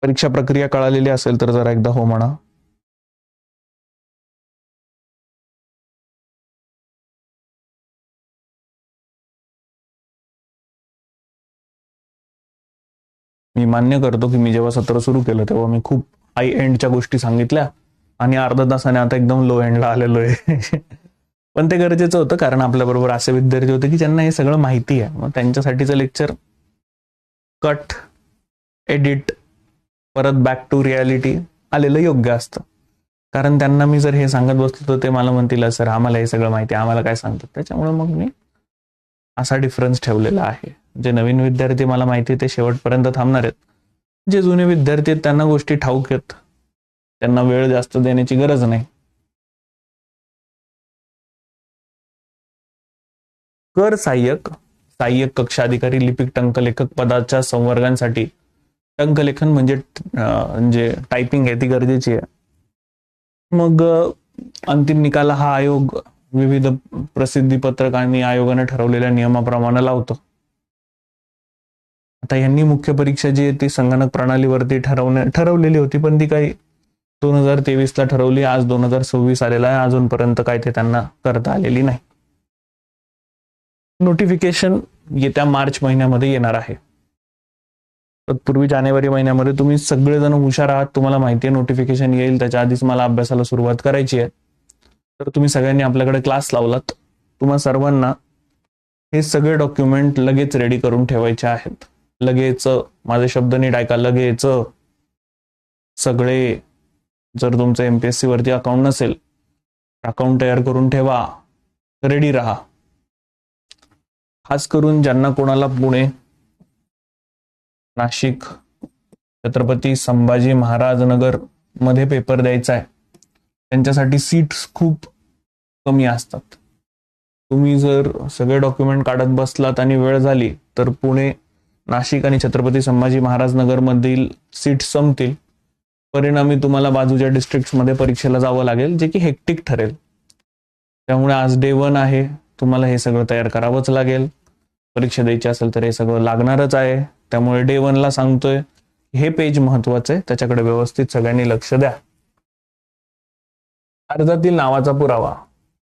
परीक्षा प्रक्रिया कळालेली असेल तर जरा एकदा हो म्हणा. मी मान्य करतो की मी जेव्हा सत्र सुरू केलं तेव्हा मी खूप हाय एंडच्या गोष्टी सांगितल्या आणि अर्धा तासाने आता एकदम लो एंडला आलेलो आहे. पण ते गरजेचं होतं, कारण आपल्याबरोबर असे विद्यार्थी होते की ज्यांना हे सगळं माहिती आहे. मग त्यांच्यासाठीचं लेक्चर कट, एडिट, परत बॅक टू रियालिटी आलेलं योग्य असतं. कारण त्यांना मी जर हे सांगत बसलो तर ते मला म्हणतील सर आम्हाला हे सगळं माहिती आहे, आम्हाला काय सांगतात. त्याच्यामुळे मग मी असा डिफरन्स ठेवलेला आहे. जे नवीन विद्यार्थी मला माहिती ते शेवटपर्यंत थांबणार आहेत. जे जुने विद्यार्थी आहेत त्यांना गोष्टी ठाऊक आहेत, त्यांना वेळ जास्त देण्याची गरज नाही. कर सहाय्यक, सहाय्यक कक्ष अधिकारी, लिपिक, टंकलेखक पदाच्या संवर्गांसाठी टंकलेखन म्हणजे टायपिंग आहे ती गरजेची आहे. मग अंतिम निकाल हा आयोग विविध प्रसिद्धी पत्रक आणि आयोगाने ठरवलेल्या नियमाप्रमाणे लावतो. आता यांनी मुख्य परीक्षा जी आहे ती संगणक प्रणालीवरती ठरवलेली होती, पण ती काही 2023 ठरवली. आज 2026 आलेला आहे, अजूनपर्यंत काय ते त्यांना करता आलेली नाही. नोटिफिकेशन येत्या मार्च महिन्यामध्ये येणार आहे. तत्पूर्वी जानेवारी महिन्यामध्ये तुम्ही सगळेजण हुशार आहात, तुम्हाला माहिती आहे नोटिफिकेशन येईल, त्याच्या आधीच मला अभ्यासाला सुरुवात करायची आहे. तर तुम्ही सगळ्यांनी आपल्याकडे क्लास लावलात. तुम्हा सर्वांना हे सगळे डॉक्युमेंट लगेच रेडी करून ठेवायचे आहेत. लगेच, माझे शब्द नीट ऐका, लगेच. सगळे, जर तुमचं MPSC वरती अकाउंट नसेल, अकाउंट तयार करून ठेवा, रेडी राहा. खास करून ज्यांना कोणाला पुणे, नाशिक, छत्रपती संभाजी महाराज नगर मध्ये पेपर द्यायचा आहे, त्यांच्यासाठी सीट्स खूप कमी असतात. तुम्ही जर सगळे डॉक्युमेंट काढत बसलात आणि वेळ झाली तर पुणे, नाशिक आणि छत्रपती संभाजी महाराज नगर मधील सीट संपतील. परिणामी तुम्हाला बाजूच्या डिस्ट्रिक्ट्समध्ये परीक्षेला जावं लागेल, जे की हेक्टिक ठरेल. त्यामुळे आज डे 1 आहे, तुम्हाला हे सगळं तयार करावंच लागेल. परीक्षा द्यायची असेल तर हे सगळं लागणारच आहे. त्यामुळे डे 1 ला सांगतोय, हे पेज महत्वाचं आहे, त्याच्याकडे व्यवस्थित सगळ्यांनी लक्ष द्या. अर्जातील नावाचा पुरावा,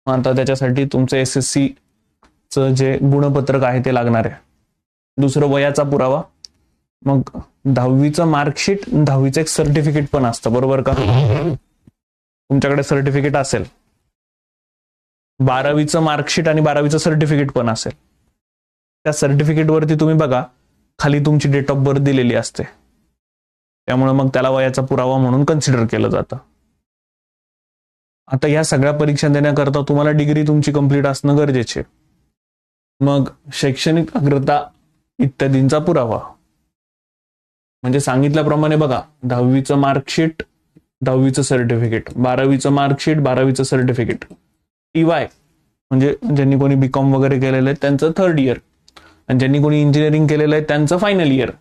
आता त्याच्यासाठी तुमचं SSC चं जे गुणपत्रक आहे ते लागणार आहे. दुसरं वयाचा पुरावा, मग 10वीचं मार्कशीट, 10वीचं एक सर्टिफिकेट पण असतं, बरोबर का? तुमच्याकडे सर्टिफिकेट असेल. 12वीचं मार्कशीट आणि 12वीचं सर्टिफिकेट पण असेल. त्या सर्टिफिकेट वरती तुम्ही बघा खाली तुमची डेट ऑफ बर्थ दिलेली असते, त्यामुळे मग त्याला वयाचा पुरावा म्हणून कन्सिडर केलं जातं. आता या सगळ्या परीक्षा देण्याकरता तुम्हाला डिग्री तुमची कंप्लीट असणं गरजेचे. मग शैक्षणिक अग्रता इत्यादींचा पुरावा, म्हणजे सांगितल्याप्रमाणे बघा, 10वीचं मार्कशीट, 10वीचं सर्टिफिकेट, 12वीचं मार्कशीट, 12वीचं सर्टिफिकेट, TY म्हणजे ज्यांनी कोणी BCom वगैरे केलेलं आहे त्यांचं 3rd इयर, आणि ज्यांनी कोणी इंजिनिअरिंग केलेलं आहे त्यांचं फायनल इयर.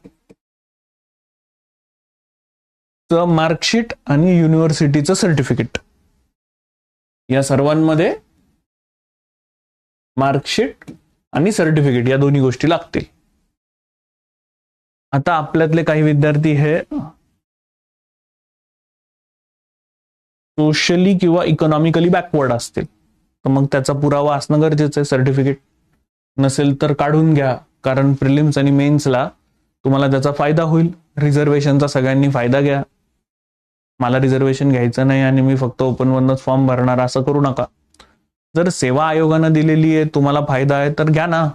मार्कशीट आणि युनिव्हर्सिटीचं सर्टिफिकेट, या सर्वांमध्ये मार्कशीट आणि सर्टिफिकेट या दोन्ही गोष्टी लागतील. आता आपल्यातले काही विद्यार्थी हे सोशली किंवा इकॉनॉमिकली बॅकवर्ड असतील, तर मग त्याचा पुरावा असणं गरजेचं आहे. सर्टिफिकेट नसेल तर काढून घ्या, कारण प्रिलिम्स आणि मेन्सला तुम्हाला त्याचा फायदा होईल. रिझर्वेशनचा सगळ्यांनी फायदा घ्या. मला रिझर्वेशन घ्यायचं नाही आणि मी फक्त ओपन वरनच फॉर्म भरणार असं करू नका. जर सेवा आयोगानं दिलेली आहे, तुम्हाला फायदा आहे तर घ्या ना.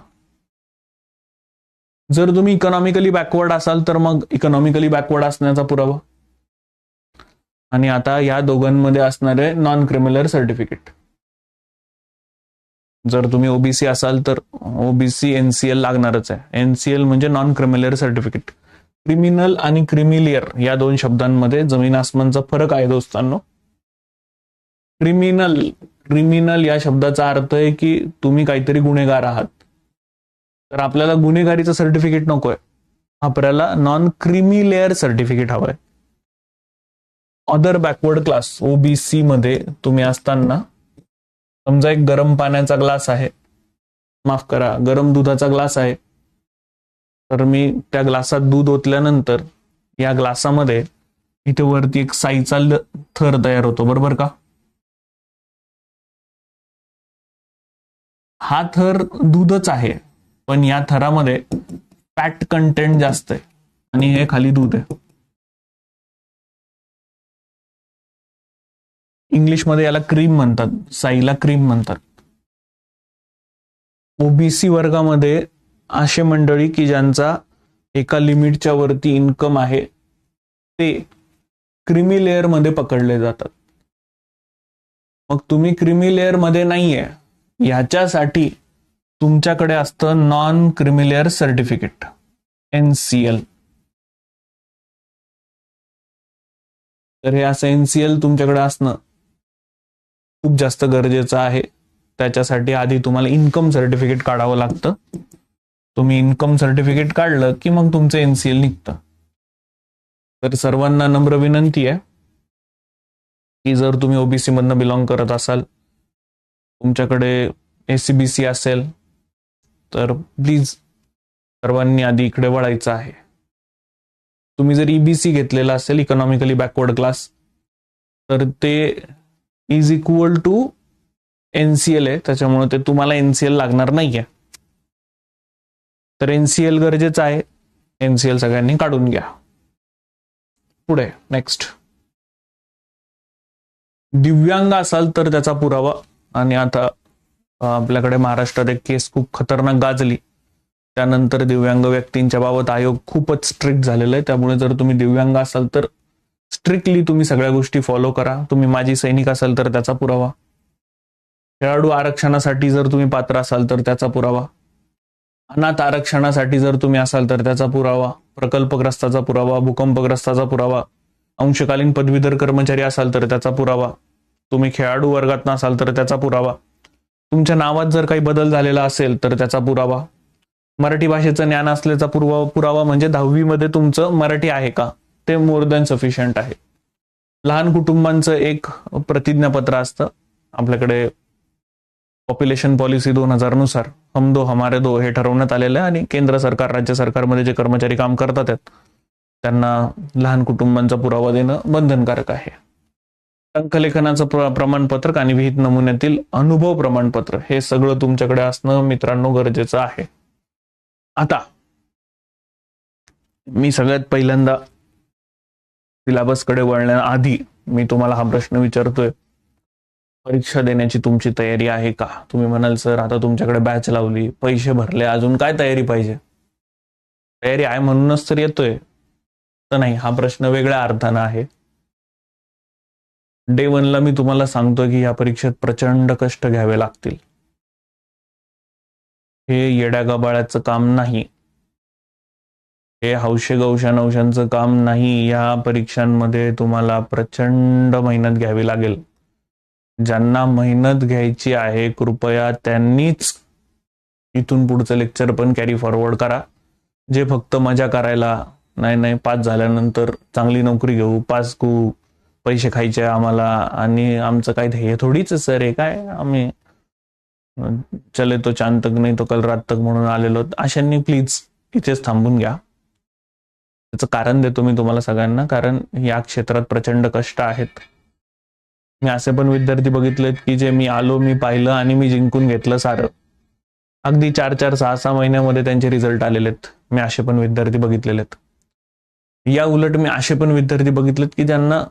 जर तुम्ही इकॉनॉमिकली बॅकवर्ड असाल तर मग इकॉनॉमिकली बॅकवर्ड असण्याचा पुरावा. आणि आता या दोघांमध्ये असणारे नॉन क्रिमिनल सर्टिफिकेट. जर तुम्ही ओबीसी असाल तर ओबीसी एनसीएल लागणारच आहे. एनसीएल म्हणजे नॉन क्रिमिनल सर्टिफिकेट. क्रिमिनल आणि क्रिमिलियर या दोन शब्दांमध्ये जमीन आसमानचा फरक आहे दोस्तांनो. क्रिमिनल या शब्दाचा अर्थ आहे की तुम्ही काहीतरी गुन्हेगार आहात, तर आपल्याला गुन्हेगारीचं सर्टिफिकेट नकोय, आपल्याला नॉन क्रिमिलेअर सर्टिफिकेट हवंय. अदर बॅकवर्ड क्लास ओबीसी मध्ये तुम्ही असताना समजा एक गरम पाण्याचा ग्लास आहे, माफ करा, गरम दुधाचा ग्लास आहे, तर मी त्या ग्लासात दूध ओतल्यानंतर या ग्लासामध्ये इथे वरती एक साईचा थर तयार होतो, बरोबर का? हा थर दूधच आहे, पण या थरामध्ये फॅट कंटेंट जास्त आहे आणि हे खाली दूध आहे. इंग्लिशमध्ये याला क्रीम म्हणतात, साईला क्रीम म्हणतात. ओबीसी वर्गामध्ये असे मंडळी की ज्यांचा एका लिमिटच्या वरती इन्कम आहे ते क्रिमी लेअर मध्ये पकडले जातात. मग तुम्ही क्रिमी लेअर मध्ये नाहीये, याच्यासाठी तुमच्याकडे असतं नॉन क्रिमिलेअर सर्टिफिकेट, एनसीएल. तर हे असं एनसीएल तुमच्याकडे असणं खूप जास्त गरजेचं आहे. त्याच्यासाठी आधी तुम्हाला इन्कम सर्टिफिकेट काढावं लागतं. तुम्ही इन्कम सर्टिफिकेट काढलं की मग तुमचं एनसीएल निघतं. तर सर्वांना नम्र विनंती आहे की जर तुम्ही ओबीसी मधनं बिलॉंग करत असाल, तुमच्याकडे एसीबीसी असेल, तर प्लीज सर्वांनी आधी इकडे वळायचं आहे. तुम्ही जर ईबीसी घेतलेला असेल, इकॉनॉमिकली बॅकवर्ड क्लास, तर ते इज इक्वल टू एनसीएल आहे, त्याच्यामुळे ते तुम्हाला एनसीएल लागणार नाहीये. तर एनसीएल गरजेचं आहे. एनसीएल सगळ्यांनी काढून घ्या. पुढे नेक्स्ट, दिव्यांग असाल तर त्याचा पुरावा. आणि आता आपल्याकडे महाराष्ट्रात एक केस खूप खतरनाक गाजली, त्यानंतर दिव्यांग व्यक्तींच्या बाबत आयोग खूपच स्ट्रिक्ट झालेला आहे. त्यामुळे जर तुम्ही दिव्यांग असाल तर स्ट्रिक्टली तुम्ही सगळ्या गोष्टी फॉलो करा. तुम्ही माजी सैनिक असाल तर त्याचा पुरावा, खेळाडू आरक्षणासाठी जर तुम्ही पात्र असाल तर त्याचा पुरावा, अनाथ आरक्षणासाठी जर तुम्ही असाल तर त्याचा पुरावा, प्रकल्पग्रस्ताचा पुरावा, भूकंपग्रस्ताचा पुरावा, अंशकालीन पदवीधर कर्मचारी असाल तर त्याचा पुरावा, तुम्ही खेळाडू वर्गात नसाल तर त्याचा पुरावा, तुमच्या नावात जर काही बदल झालेला असेल तर त्याचा पुरावा, मराठी भाषेचं ज्ञान असल्याचा पुरावा म्हणजे 10वी मध्ये तुमचं मराठी आहे का, ते मोर दॅन सफिशियंट आहे. लहान कुटुंबांचं एक प्रतिज्ञापत्र असतं आपल्याकडे. पॉप्युलेशन पॉलिसी 2000 नुसार हम दो हमारे दो हे ठरवण्यात आलेलं आहे आणि केंद्र सरकार, राज्य सरकारमध्ये जे कर्मचारी काम करतात त्यांना लहान कुटुंबांचा पुरावा देणं बंधनकारक आहे. टंकलेखनाचं प्रमाणपत्र आणि विहित नमुन्यातील अनुभव प्रमाणपत्र हे सगळं तुमच्याकडे असणं मित्रांनो गरजेचं आहे. आता मी सगळ्यात पहिल्यांदा सिलेबसकडे वळण्याआधी मी तुम्हाला हा प्रश्न विचारतोय, परीक्षा देण्याची तुमची तयारी आहे का? तुम्ही म्हणाल सर आता तुमच्याकडे बॅच लावली, पैसे भरले, अजून काय तयारी पाहिजे? तयारी आहे म्हणूनच तर येतोय तर नाही, हा प्रश्न वेगळ्या अर्थानं आहे. डे 1 ला मी तुम्हाला सांगतोय की या परीक्षेत प्रचंड कष्ट घ्यावे लागतील. हे येड्या गबाळ्याचं काम नाही, हे हौशे गौशानौशांचं काम नाही. या परीक्षांमध्ये तुम्हाला प्रचंड मेहनत घ्यावी लागेल. ज्यांना मेहनत घ्यायची आहे कृपया त्यांनीच इथून पुढचं लेक्चर पण कॅरी फॉरवर्ड करा. जे फक्त मजा करायला नाही नाही, पास झाल्यानंतर चांगली नोकरी घेऊ, पास करू, पैसे खायचे आम्हाला, आणि आमचं काय हे थोडीच सर आहे काय, आम्ही चले तो चांद तक नाही तो कल रात तक म्हणून आलेलो. अशांनी प्लीज इथेच थांबून घ्या. त्याचं कारण देतो मी तुम्हाला सगळ्यांना, कारण या क्षेत्रात प्रचंड कष्ट आहेत. मी असे पण विद्यार्थी बघितलेत की जे मी आलो, मी पाहिलं आणि मी जिंकून घेतलं सारं. अगदी 4-4, 6-6 महिन्यामध्ये त्यांचे रिझल्ट आलेले आहेत. मी असे पण विद्यार्थी बघितलेले आहेत. या उलट मी असे पण विद्यार्थी बघितलेत की ज्यांना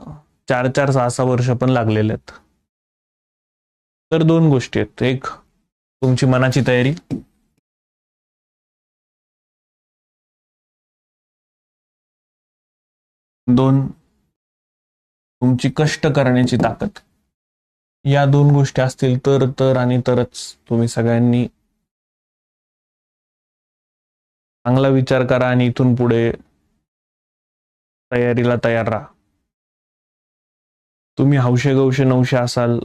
4-4, 6-6 वर्ष पण लागलेले आहेत. तर दोन गोष्टी आहेत. एक, तुमची मनाची तयारी. दोन, तुमची कष्ट करण्याची ताकद. या दोन गोष्टी असतील तर आणि तरच तुम्ही सगळ्यांनी चांगला विचार करा आणि इथून पुढे तयारीला तयार राहा. तुम्ही हौशे गौशे नवशे असाल,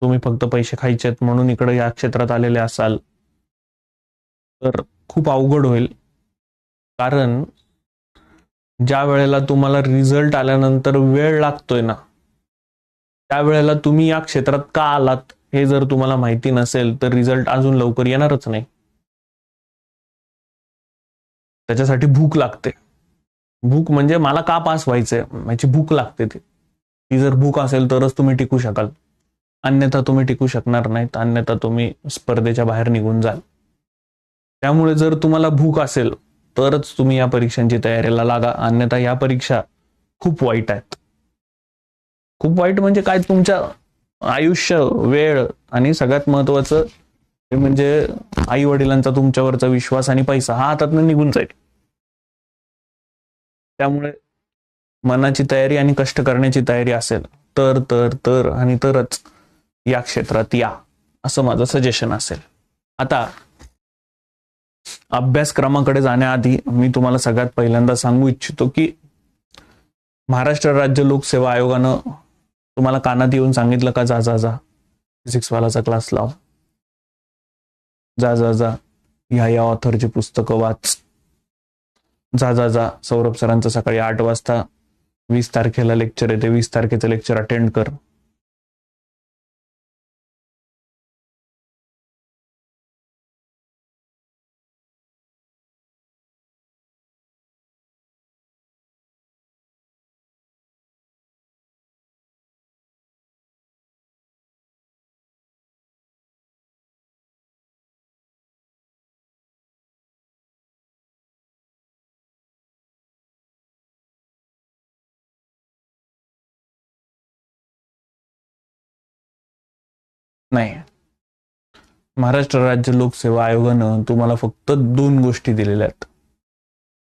तुम्ही फक्त पैसे खायचेत म्हणून इकडे या क्षेत्रात आलेले असाल, तर खूप अवघड होईल. कारण ज्या वेळेला तुम्हाला रिझल्ट आल्यानंतर वेळ लागतोय ना, त्यावेळेला तुम्ही या क्षेत्रात का आलात हे जर तुम्हाला माहिती नसेल तर रिझल्ट अजून लवकर येणारच नाही. त्याच्यासाठी भूक लागते. भूक म्हणजे मला का पास व्हायचंय याची भूक लागते. ती जर भूक असेल तरच तुम्ही टिकू शकाल, अन्यथा तुम्ही टिकू शकणार नाहीत. अन्यथा तुम्ही स्पर्धेच्या बाहेर निघून जाल. त्यामुळे जर तुम्हाला भूक असेल तरच तुम्ही या परीक्षांची तयारीला लागा, अन्यथा या परीक्षा खूप वाईट आहेत. खूप वाईट म्हणजे काय, तुमच्या आयुष्य, वेळ आणि सगळ्यात महत्वाचं ते म्हणजे आई वडिलांचा तुमच्यावरचा विश्वास आणि पैसा हा हातातून निघून जाईल. त्यामुळे मनाची तयारी आणि कष्ट करण्याची तयारी असेल तर आणि तरच या क्षेत्रात या, असं माझं सजेशन असेल. आता अभ्यासक्रमाकडे जाण्याआधी मी तुम्हाला सगळ्यात पहिल्यांदा सांगू इच्छितो की महाराष्ट्र राज्य लोकसेवा आयोगानं तुम्हाला कानात येऊन सांगितलं का, जा जा जा फिजिक्स वालाचा क्लास लाव, जा जा जा या ऑथरची पुस्तकं वाच, जा जा जा सौरभ सरांचं सकाळी 8 वाजता 20 तारखेला लेक्चर येते, 20 तारखेचं लेक्चर अटेंड कर. नाही, महाराष्ट्र राज्य लोकसेवा आयोगानं तुम्हाला फक्त 2 गोष्टी दिलेल्या आहेत.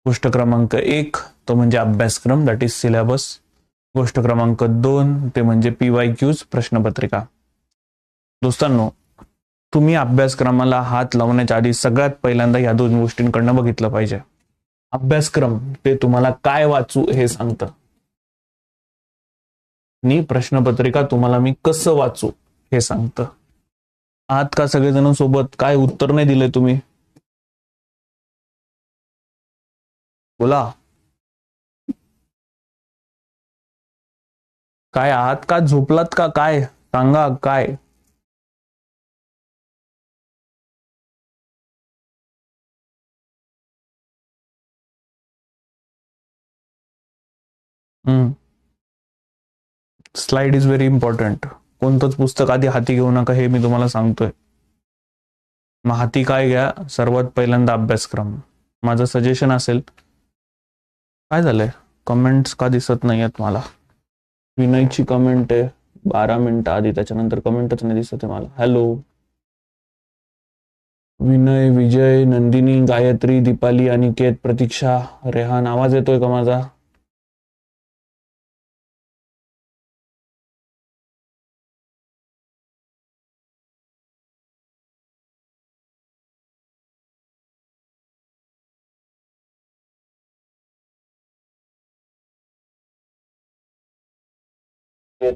गोष्ट क्रमांक 1 तो म्हणजे अभ्यासक्रम, दॅट इज सिलेबस. गोष्ट क्रमांक 2 ते म्हणजे PYQs, प्रश्नपत्रिका. दोस्तांनो, तुम्ही अभ्यासक्रमाला हात लावण्याच्या आधी सगळ्यात पहिल्यांदा या 2 गोष्टींकडनं बघितलं पाहिजे. अभ्यासक्रम ते तुम्हाला काय वाचू हे सांगतं, आणि प्रश्नपत्रिका तुम्हाला मी कसं वाचू हे सांगतं. आहात का सगळेजण सोबत? काय उत्तर नाही दिले तुम्ही? बोला, काय आहात का? झोपलात का काय? सांगा काय. Slide is very important. कोणतंच पुस्तक आधी हाती घेऊ नका, हे मी तुम्हाला सांगतोय. मग हाती काय घ्या? सर्वात पहिल्यांदा अभ्यासक्रम. माझं सजेशन असेल. काय झालंय, कमेंट्स का दिसत नाही आहेत मला? विनयची कमेंट आहे 12 मिनिटं आधी, त्याच्यानंतर कमेंटच नाही दिसत आहे मला. हॅलो विनय, विजय, नंदिनी, गायत्री, दीपाली, अनिकेत, प्रतीक्षा, रेहान, आवाज येतोय का माझा?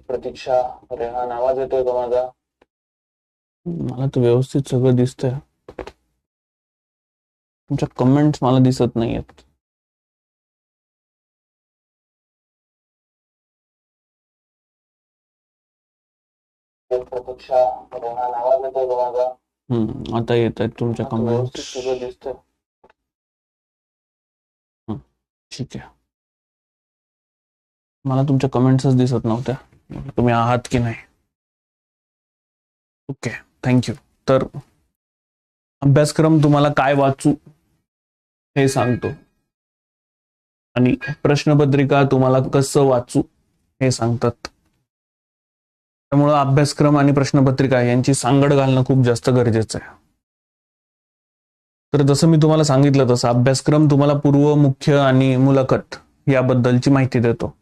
प्रतीक्षा, रेहान, आवाज येतोय का माझा? मला तर व्यवस्थित सगळं दिसतंय, तुमच्या कमेंट्स मला दिसत नाहीयेत. प्रतीक्षा आवाज येतोय माझा? आता येत आहेत तुमच्या कमेंट. दिसतंय. ठीक आहे. मला तुमच्या कमेंट्सच दिसत नव्हत्या, तुम्ही आहात की नाही. Okay, thank you. तर अभ्यासक्रम तुम्हाला काय वाचू हे सांगतो आणि प्रश्नपत्रिका तुम्हाला कसं वाचू हे सांगतात. त्यामुळं अभ्यासक्रम आणि प्रश्नपत्रिका यांची सांगड घालणं खूप जास्त गरजेचं आहे. तर जसं मी तुम्हाला सांगितलं तसं अभ्यासक्रम तुम्हाला पूर्व, मुख्य आणि मुलाखत याबद्दलची माहिती देतो.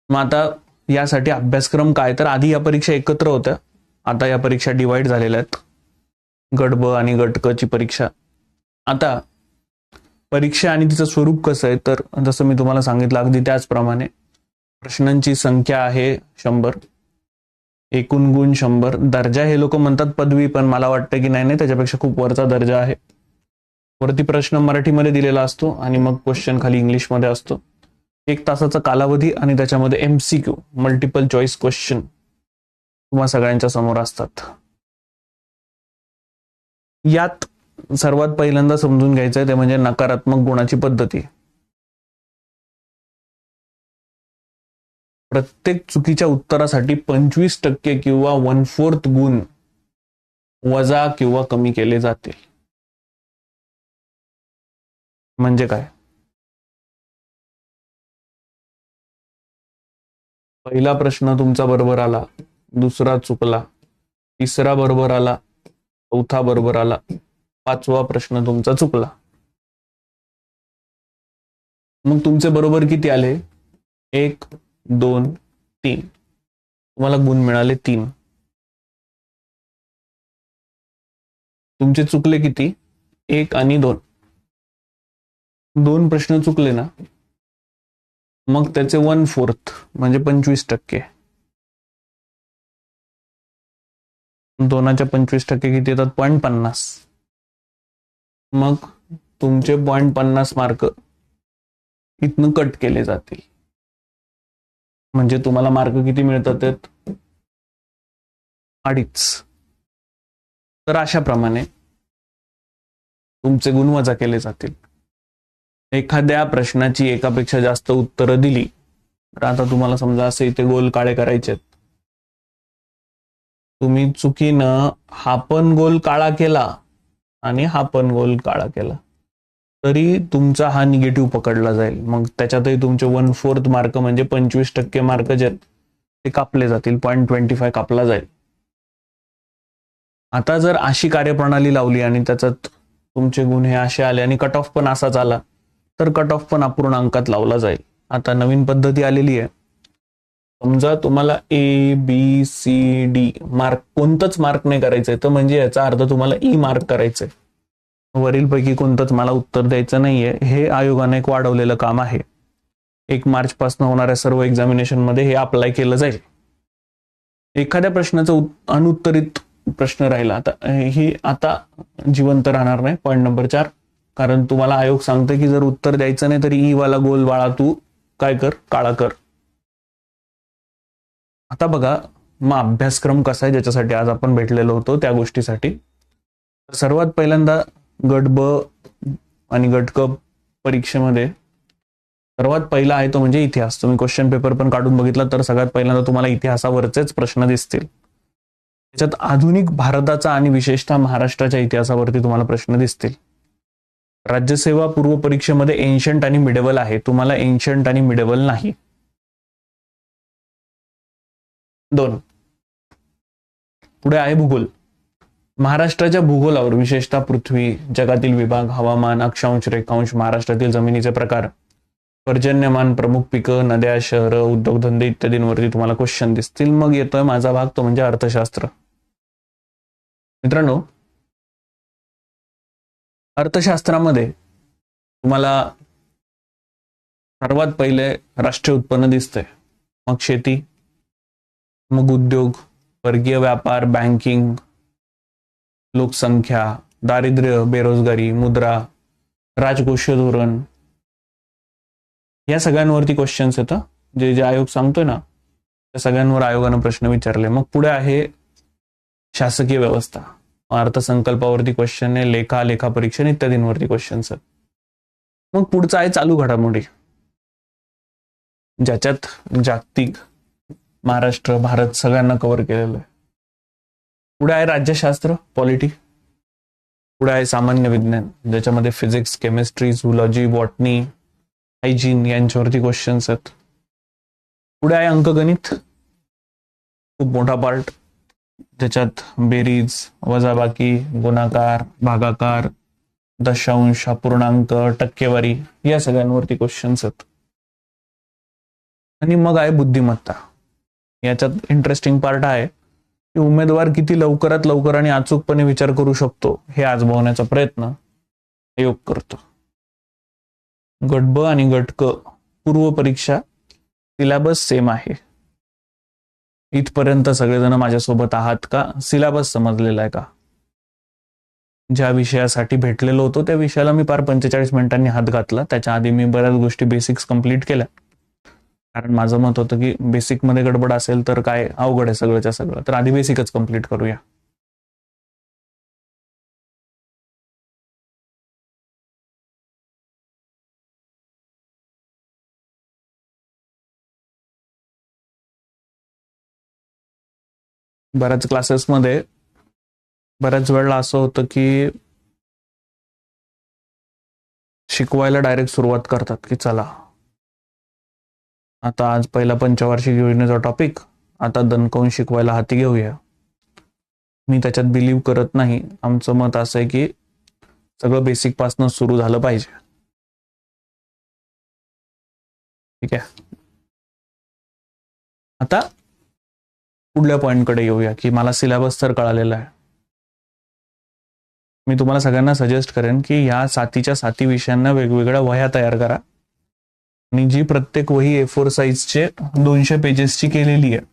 मग आता यासाठी अभ्यासक्रम काय, तर आधी या परीक्षा एकत्र होत्या, आता या परीक्षा डिवाइड झालेल्या आहेत. गट ब आणि गट क ची परीक्षा. आता परीक्षा आणि तिचं स्वरूप कसं आहे, तर जसं मी तुम्हाला सांगितलं अगदी त्याचप्रमाणे प्रश्नांची संख्या आहे 100, एकूण गुण 100. दर्जा हे लोक म्हणतात पदवी, पण मला वाटतं की नाही, त्याच्यापेक्षा खूप वरचा दर्जा आहे. वरती प्रश्न मराठीमध्ये दिलेला असतो आणि मग क्वेश्चन खाली इंग्लिशमध्ये असतो. 1 तासाचा कालावधी आणि त्याच्यामध्ये MCQ मल्टिपल चॉईस क्वेश्चन तुम्हा सगळ्यांच्या समोर असतात. यात सर्वात पहिल्यांदा समजून घ्यायचंय ते म्हणजे नकारात्मक गुणाची पद्धती. प्रत्येक चुकीच्या उत्तरासाठी 25% किंवा 1/4 गुण वजा किंवा कमी केले जातील. म्हणजे काय, पहिला प्रश्न तुमचा बरोबर आला, दुसरा चुकला, तिसरा बरोबर आला, चौथा बरोबर आला, 5वा प्रश्न तुमचा चुकला. मग तुमचे बरोबर किती आले? 1, 2, 3. तुम्हाला गुण मिळाले 3. तुमचे चुकले किती? 1 आणि 2. 2 प्रश्न चुकले ना, मग त्याचे 1/4 म्हणजे 25%. 2च्या 25% किती येतात? 0.50. मग तुमचे 0.50 मार्क इथनं कट केले जातील. म्हणजे तुम्हाला मार्क किती मिळतात? 2.5. तर अशा प्रमाणे तुमचे गुण वजा केले जातील. एखाद्या प्रश्नाची एकापेक्षा जास्त उत्तरं दिली, तर आता तुम्हाला समजा असे इथे गोल काळे करायचे आहेत, तुम्ही चुकीनं हा पण गोल काळा केला आणि हा पण गोल काळा केला, तरी तुमचा हा निगेटिव्ह पकडला जाईल. मग त्याच्यातही तुमचे 1/4 मार्क म्हणजे 25% मार्क जे ते कापले जातील, 0.25 कापला जाईल. आता जर अशी कार्यप्रणाली लावली आणि त्याच्यात तुमचे गुण हे असे आले आणि कट ऑफ पण असाच आला, तर कट ऑफ पण अपूर्णांकात लावला जाईल. आता नवीन पद्धती आलेली आहे. समजा तुम्हाला ABCD मार्क कोणतंच मार्क नाही करायचंय, तर म्हणजे याचा अर्थ तुम्हाला E मार्क करायचंय. वरीलपैकी कोणतंच मला उत्तर द्यायचं नाहीये. हे आयोगाने एक वाढवलेलं काम आहे. 1 मार्च पासून होणाऱ्या सर्व एक्झामिनेशन मध्ये हे अप्लाय केलं जाईल. एखाद्या प्रश्नाचं अनुत्तरित प्रश्न राहिला, आता जिवंत राहणार नाही. पॉईंट नंबर 4, कारण तुम्हाला आयोग सांगते की जर उत्तर द्यायचं नाही तरी E वाला गोल बाळा तू काय कर, काळा कर. आता बघा, मग अभ्यासक्रम कसा आहे ज्याच्यासाठी आज आपण भेटलेलो होतो त्या गोष्टीसाठी. सर्वात पहिल्यांदा गट ब आणि गट क परीक्षेमध्ये सर्वात पहिला आहे तो म्हणजे इतिहास. तुम्ही क्वेश्चन पेपर पण काढून बघितला तर सगळ्यात पहिल्यांदा तुम्हाला इतिहासावरचेच प्रश्न दिसतील. त्याच्यात आधुनिक भारताचा आणि विशेषतः महाराष्ट्राच्या इतिहासावरती तुम्हाला प्रश्न दिसतील. राज्यसेवा पूर्व परीक्षेमध्ये एन्शंट आणि मिडेवल आहे, तुम्हाला एन्शंट आणि मिडेवल नाही. 2, पुढे आहे भूगोल. महाराष्ट्राच्या भूगोलावर विशेषतः पृथ्वी, जगातील विभाग, हवामान, अक्षांश, रेखांश, महाराष्ट्रातील जमिनीचे प्रकार, पर्जन्यमान, प्रमुख पिकं, नद्या, शहरं, उद्योगधंदे इत्यादींवरती तुम्हाला क्वेश्चन दिसतील. मग येतोय माझा भाग, तो म्हणजे अर्थशास्त्र. मित्रांनो, अर्थशास्त्रामध्ये तुम्हाला सर्वात पहिले राष्ट्रीय उत्पन्न दिसतंय, मग शेती, मग उद्योग, परकीय व्यापार, बँकिंग, लोकसंख्या, दारिद्र्य, बेरोजगारी, मुद्रा, राजकोषीय धोरण, या सगळ्यांवरती क्वेश्चन्स येतात. जे आयोग सांगतोय ना, त्या सगळ्यांवर आयोगानं प्रश्न विचारले. मग पुढे आहे शासकीय व्यवस्था, अर्थसंकल्पावरती क्वेश्चन आहे, लेखा परीक्षण इत्यादींवरती क्वेश्चन्स आहेत. मग पुढचं आहे चालू घडामोडी, ज्याच्यात जागतिक, महाराष्ट्र, भारत सगळ्यांना कव्हर केलेलं आहे. पुढे आहे राज्यशास्त्र, पॉलिटी. पुढे आहे सामान्य विज्ञान, ज्याच्यामध्ये physics, chemistry, zoology, botany, hygiene यांच्यावरती क्वेश्चन्स आहेत. पुढे आहे अंकगणित, खूप मोठा पार्ट, ज्याच्यात बेरीज, वजाबाकी, गुणाकार, भागाकार, दशांश, अपूर्णांक, टक्केवारी या सगळ्यांवरती क्वेश्चन्स आहेत. आणि मग आहे बुद्धिमत्ता. याच्यात इंटरेस्टिंग पार्ट आहे की उमेदवार किती लवकरात लवकर आणि अचूकपणे विचार करू शकतो हे आजमावण्याचा प्रयत्न आयोग करतो. गट ब आणि गट क पूर्व परीक्षा सिलेबस सेम आहे. इथपर्यंत सगळेजण माझ्यासोबत आहात का? सिलेबस समजलेला आहे का? ज्या विषयासाठी भेटलेलो होतो त्या विषयाला मी पार 45 मिनिटांनी हात घातला. त्याच्या आधी मी बऱ्याच गोष्टी बेसिक्स कंप्लीट केल्या, कारण माझं मत होतं की बेसिक मध्ये गडबड असेल तर काय अवघड आहे सगळंच्या सगळं, तर आधी बेसिकच कंप्लीट करूया. बऱ्याच क्लासेसमध्ये बऱ्याच वेळेला असं होतं की शिकवायला डायरेक्ट सुरुवात करतात की चला आता आज पहिला पंचवार्षिक योजनेचा टॉपिक आता दणकवून शिकवायला हाती घेऊया. मी त्याच्यात बिलीव्ह करत नाही. आमचं मत असं आहे की सगळं बेसिक पासून सुरू झालं पाहिजे. ठीक आहे, आता पुढल्या पॉइंटकडे येऊया की मला सिलेबस तर कळालेला आहे. मी तुम्हाला सगळ्यांना सजेस्ट करेन की या सातीच्या साती विषयांना वेगवेगळ्या वह्या तयार करा आणि जी प्रत्येक वही A4 साईजचे 200 पेजेसची केलेली आहे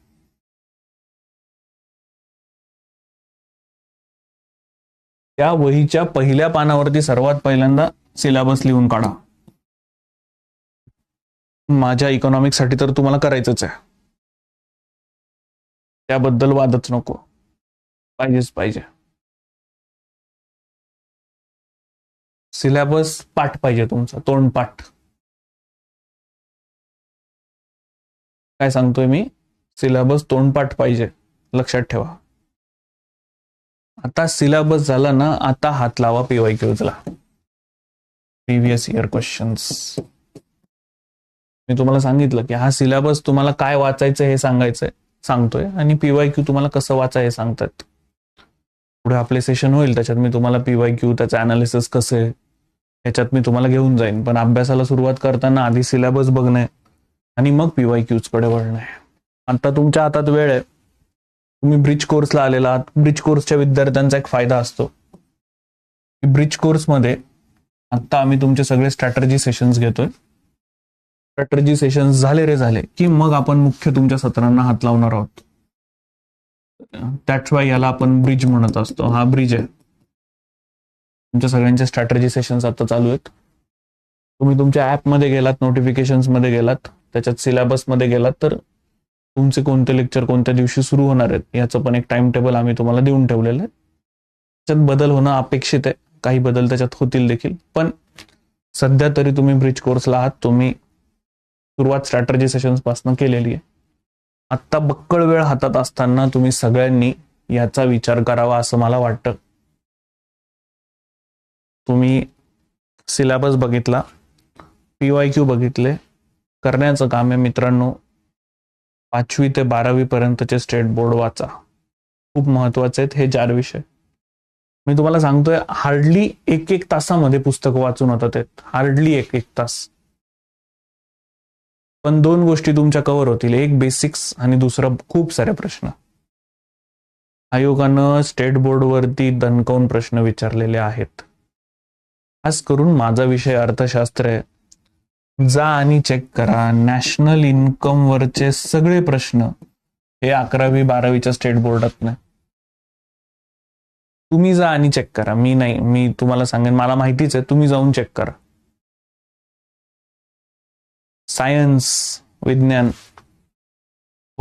त्या वहीच्या पहिल्या पानावरती सर्वात पहिल्यांदा सिलेबस लिहून काढा. माझ्या इकॉनॉमिक्ससाठी तर तुम्हाला करायचंच आहे, त्याबद्दल वादच नको, पाहिजेच पाहिजे. सिलेबस पाठ पाहिजे तुमचा, तोंडपाठ. काय सांगतोय मी? सिलेबस तोंडपाठ पाहिजे, लक्षात ठेवा. आता सिलेबस झाला ना, आता हात लावा PYQs ला, प्रिव्हियस इयर क्वेश्चन्स. मी तुम्हाला सांगितलं की हा सिलेबस तुम्हाला काय वाचायचं हे सांगतोय आणि PYQ तुम्हाला कसं वाचाय हे सांगतात. पुढे आपले सेशन होईल, त्याच्यात मी तुम्हाला PYQ, त्याचं अनालिसिस कसं आहे याच्यात मी तुम्हाला घेऊन जाईन. पण अभ्यासाला सुरुवात करताना आधी सिलेबस बघणं आणि मग PYQs कडे वळणं आहे. आता तुमच्या हातात वेळ आहे. तुम्ही ब्रिज कोर्सला आलेला आहात. ब्रिज कोर्सच्या विद्यार्थ्यांचा एक फायदा असतो, ब्रिज कोर्समध्ये आता आम्ही तुमचे सगळे स्ट्रॅटर्जी सेशन्स घेतोय. स्ट्रॅटर्जी सेशन्स झाले की मग आपण मुख्य तुमच्या सत्रांना हात लावणार आहोत. दॅट्स वाय याला आपण ब्रिज म्हणत असतो. हा ब्रिज आहे. तुमच्या सगळ्यांचे स्ट्रॅटर्जी सेशन्स आता चालू आहेत. तुम्ही तुमच्या ऍपमध्ये गेलात, नोटिफिकेशन्स मध्ये गेलात, त्याच्यात सिलेबस मध्ये गेलात तर तुमचे कोणते लेक्चर कोणत्या दिवशी सुरू होणार आहेत याचं पण एक टाइम टेबल आम्ही तुम्हाला देऊन ठेवलेलं आहे. त्याच्यात बदल होणं अपेक्षित आहे, काही बदल त्याच्यात होतील देखील, पण सध्या तरी तुम्ही ब्रिज कोर्सला आहात. तुम्ही सुरुवात स्ट्रॅटर्जी सेशन्स पासून केलेली आहे. आत्ता बक्कळ वेळ हातात असताना तुम्ही सगळ्यांनी याचा विचार करावा असं मला वाटतं. तुम्ही सिलेबस बघितला, PYQ बघितले, करण्याचं काम आहे मित्रांनो. 5वी ते 12वी पर्यंतचे स्टेट बोर्ड वाचा, खूप महत्वाचे आहेत हे 4 विषय. मी तुम्हाला सांगतोय हार्डली एक तासामध्ये पुस्तक वाचून होतात. हार्डली एक तास, पण 2 गोष्टी तुमच्या कव्हर होतील. एक बेसिक्स आणि दुसरं खूप सारे प्रश्न. आयोगानं स्टेट बोर्डवरती दणकवून प्रश्न विचारलेले आहेत. खास करून माझा विषय अर्थशास्त्र आहे. जा आणि चेक करा, नॅशनल इन्कम वरचे सगळे प्रश्न हे 11वी 12वीच्या स्टेट बोर्डात नाही. तुम्ही जा आणि चेक करा, मी नाही. मी तुम्हाला सांगेन, मला माहितीच आहे, तुम्ही जाऊन चेक करा. सायन्स, विज्ञान,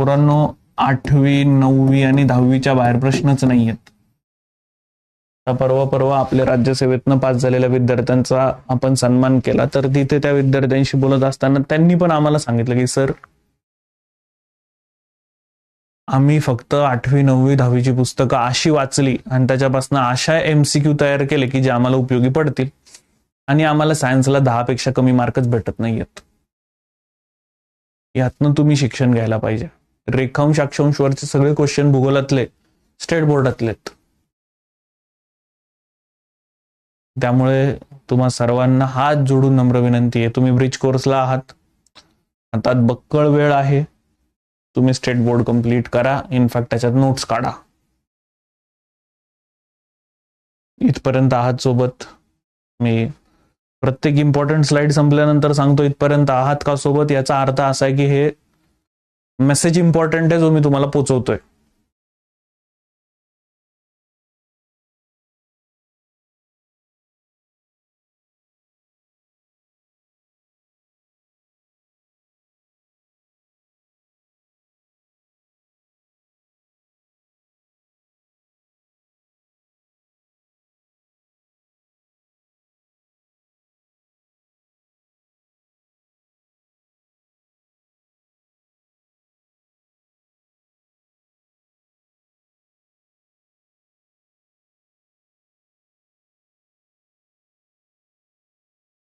पोरांनो 8वी 9वी आणि 10वीच्या बाहेर प्रश्नच नाही आहेत. परवा आपल्या राज्यसेवेतनं पास झालेल्या विद्यार्थ्यांचा आपण सन्मान केला, तर तिथे त्या विद्यार्थ्यांशी बोलत असताना त्यांनी पण आम्हाला सांगितलं की सर, आम्ही फक्त 8वी 9वी 10वीची पुस्तकं अशी वाचली आणि त्याच्यापासून अशा MCQ तयार केले की जे आम्हाला उपयोगी पडतील, आणि आम्हाला सायन्सला 10 पेक्षा कमी मार्कच भेटत नाहीयेत. यातनं तुम्ही शिक्षण घ्यायला पाहिजे. रेखांश अक्षांश वरचे सगळे क्वेश्चन भूगोलातले, स्टेट बोर्डातलेत. त्यामुळे तुम्हा सर्वांना हात जोडून नम्र विनंती आहे, तुम्ही ब्रिज कोर्सला आहात, हातात बक्कळ वेळ आहे, तुम्ही स्टेट बोर्ड कंप्लीट करा. इनफॅक्ट त्याच्यात नोट्स काढा. इथपर्यंत आहात सोबत? मी प्रत्येक इम्पॉर्टंट स्लाइड संपल्यानंतर सांगतो इथपर्यंत आहात का सोबत. याचा अर्थ असा आहे की हे मेसेज इम्पॉर्टंट आहे जो मी तुम्हाला पोहोचवतोय.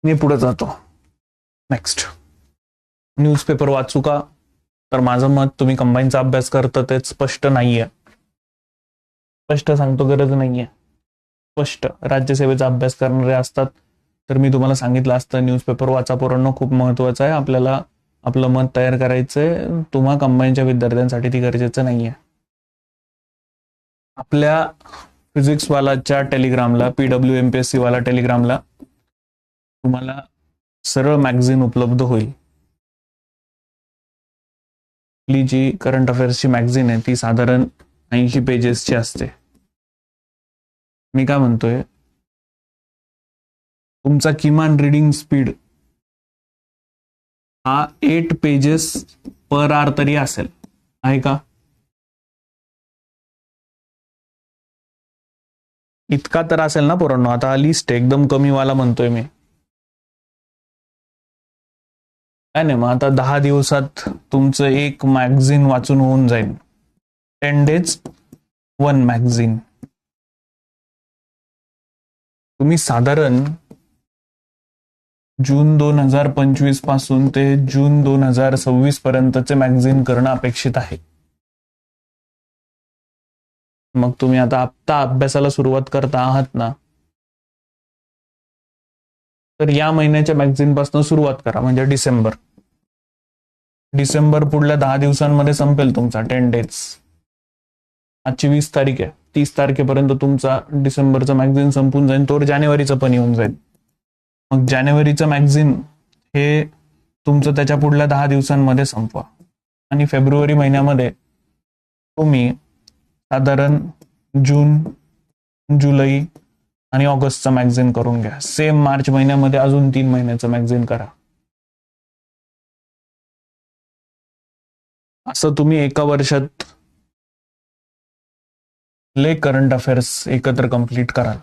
मी पुढे जातो. नेक्स्ट, न्यूजपेपर वाचू का? तर माझं मत, तुम्ही कंबाईनचा अभ्यास करता तेच स्पष्ट नाहीये. स्पष्ट सांगतो, गरज नाहीये. स्पष्ट राज्यसेवेचा अभ्यास करणारे असतात तर मी तुम्हाला सांगितलं असतं न्यूजपेपर वाचा पोरांनो, खूप महत्वाचं आहे. आपल्याला आपलं मत तयार करायचंय. तुम्हा कंबाईनच्या विद्यार्थ्यांसाठी ती गरजेचं नाहीये. आपल्या फिजिक्स वालाच्या टेलिग्रामला, PWMPSC वाला टेलिग्रामला तुम्हाला सरळ मॅगझिन उपलब्ध होईल. आपली जी करंट अफेअर्सची मॅगझिन आहे ती साधारण 80 पेजेसची असते. मी काय म्हणतोय, तुमचा किमान रीडिंग स्पीड हा 8 पेजेस पर आवर तरी असेल, आहे का? इतका तर असेल ना पोरांनो. आता लिस्ट एकदम कमी वाला म्हणतोय मी, काय नाही. मग आता 10 दिवसात तुमचं एक मॅगझिन वाचून होऊन जाईल. 10 days 1 मॅगझिन. तुम्ही साधारण जून 2025 पासून ते जून 2026 पर्यंतचे मॅगझिन करणं अपेक्षित आहे. मग तुम्ही आता अभ्यासाला सुरुवात करता आहात ना, तर या महिन्याच्या मॅगझिन पासून सुरुवात करा. म्हणजे डिसेंबर पुढल्या 10 दिवसांमध्ये संपेल तुमचा 10 days. आजची 20 तारीख आहे, 30 तारखेपर्यंत तुमचा डिसेंबरचं मॅगझिन संपून जाईल. तोवर जानेवारीचं पण येऊन जाईल. मग जानेवारीचं मॅगझिन हे तुमचं त्याच्या पुढल्या 10 दिवसांमध्ये संपवा. आणि फेब्रुवारी महिन्यामध्ये तुम्ही साधारण जून, जुलै आणि ऑगस्टचं मॅगझिन करून घ्या. सेम मार्च महिन्यामध्ये अजून 3 महिन्याचं मॅगझिन करा. असं तुम्ही एका वर्षात करंट अफेअर्स एकत्र कंप्लीट कराल.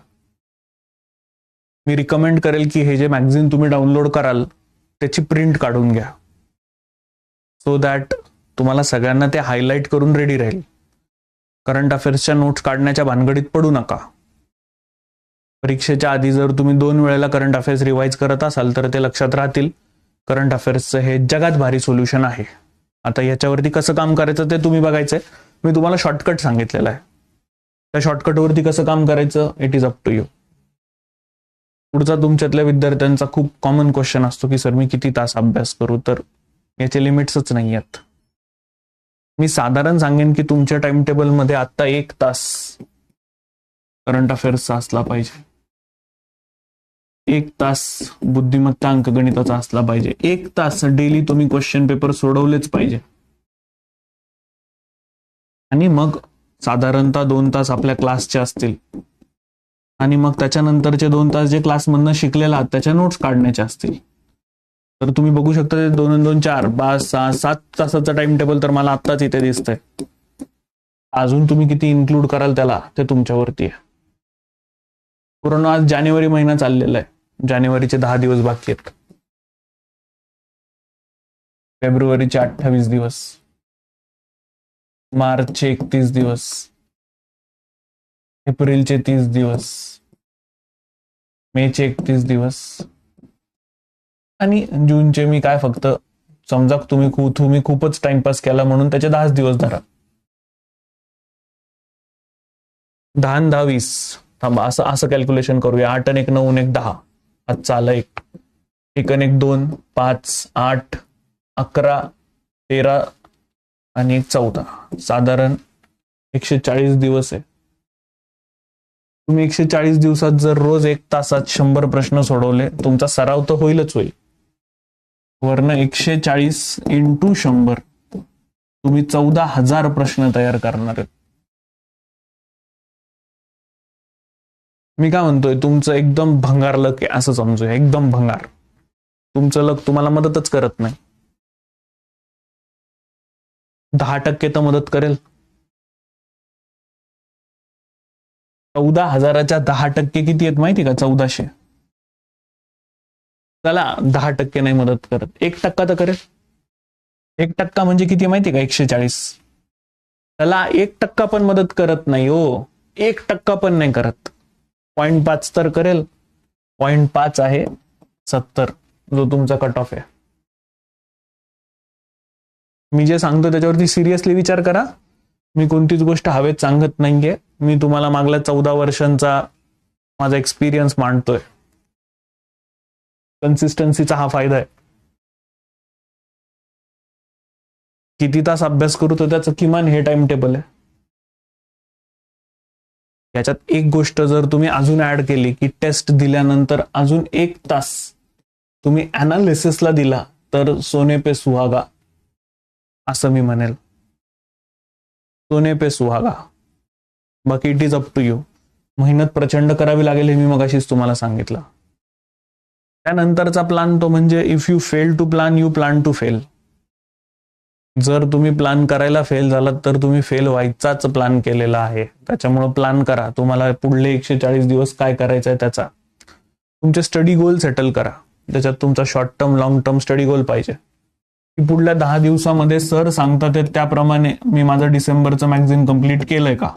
मी रिकमेंड करेल की हे जे मॅगझिन तुम्ही डाउनलोड कराल त्याची प्रिंट काढून घ्या, सो दॅट तुम्हाला सगळ्यांना ते हायलाइट करून रेडी राहील. करंट अफेअर्सच्या नोट्स काढण्याच्या भानगडीत पडू नका. परीक्षेच्या आधी जर तुम्ही 2 वेळेला करंट अफेअर्स रिवाइज करत असाल तर ते लक्षात राहतील. करंट अफेअर्सचं हे जगात भारी सोल्युशन आहे. आता याच्यावरती कसं काम करायचं ते तुम्ही बघायचंय. मी तुम्हाला शॉर्टकट सांगितलेलं आहे. त्या शॉर्टकटवरती कसं काम करायचं, it is up to you. पुढचा तुमच्यातल्या विद्यार्थ्यांचा खूप कॉमन क्वेश्चन असतो की सर मी किती तास अभ्यास करू, तर याचे लिमिट्सच नाही आहेत. मी साधारण सांगेन की तुमच्या टाइम टेबलमध्ये आता 1 तास करंट अफेअर्सचा असला पाहिजे. 1 तास बुद्धिमत्ता अंकगणिताचा असला पाहिजे. 1 तास डेली तुम्ही क्वेश्चन पेपर सोडवलेच पाहिजे. आणि मग साधारणतः 2 तास आपल्या क्लासचे असतील. आणि मग त्याच्यानंतरचे 2 तास जे क्लासमधनं शिकलेला आहात त्याच्या नोट्स काढण्याचे असतील. तर तुम्ही बघू शकता ते 2 2 4 5 6 7 तासाचं टाइम टेबल तर मला आत्ताच इथे दिसतंय. अजून तुम्ही किती इन्क्लूड कराल त्याला ते तुमच्यावरती आहे. पूर्ण आज जानेवारी महिना चाललेला आहे. जानेवारीचे 10 दिवस बाकी आहेत. फेब्रुवारीचे 28 दिवस, मार्चचे 31 दिवस, एप्रिलचे 30 दिवस, मेचे 31 दिवस आणि जूनचे मी काय फक्त समजा तुम्ही खूपच टाइमपास केला म्हणून त्याचे 10 दिवस धरा. 10 10 20 थांबा, असं कॅल्क्युलेशन करूया. 8 आणि 1 9 आणि 1 10. आजचा आला 1 1 आणि 1 2 5 8 11 13 आणि 1 14. साधारण 140 दिवस आहे. तुम्ही 140 दिवसात जर रोज 1 तासात 100 प्रश्न सोडवले, तुमचा सराव तर होईलच होईल. वरनं 140 इंटू 100 तुम्ही 14,000 प्रश्न तयार करणार आहेत. मी काय म्हणतोय, तुमचं एकदम भंगार लक आहे असं समजूया. एकदम भंगार. तुमचं लक तुम्हाला मदतच करत नाही. 10% तर मदत करेल. 14,000च्या 10% किती आहेत माहिती का? 1400. चला 10% नाही मदत करत, 1% तर करेल. 1% म्हणजे किती माहिती का? 140. त्याला 1% पण मदत करत नाही हो. 1% पण नाही करत. 0.5 तर करेल. 0.5 आहे 70, जो तुमचा कट ऑफ आहे. मी जे सांगतो त्याच्यावरती सिरियसली विचार करा. मी कोणतीच गोष्ट हवेत सांगत नाहीये. मी तुम्हाला मागल्या 14 वर्षांचा माझा एक्सपिरियन्स मांडतोय. कन्सिस्टन्सीचा हा फायदा आहे. किती तास अभ्यास करू तर त्याचं किमान हे टाइम टेबल आहे. याच्यात एक गोष्ट जर तुम्ही अजून ऍड केली की टेस्ट दिल्यानंतर अजून 1 तास तुम्ही अनालिसिसला दिला तर सोने पे सुहागा, असं मी म्हणेल. सोने पे सुहागा. बाकी it is up to you. मेहनत प्रचंड करावी लागेल हे मी मगाशीच तुम्हाला सांगितलं. त्यानंतरचा प्लान तो म्हणजे if you fail to plan you plan to fail. जर तुम्ही प्लान करायला फेल झालात तर तुम्ही फेल व्हायचाच प्लान केलेला आहे. त्याच्यामुळे प्लान करा. तुम्हाला पुढले 140 दिवस काय करायचं आहे त्याचा. तुमचे स्टडी गोल सेटल करा. त्याच्यात तुमचा short term long term study goal पाहिजे की पुढल्या 10 दिवसामध्ये सर सांगतात त्याप्रमाणे मी माझं डिसेंबरचं मॅगझिन कंप्लीट केलंय का.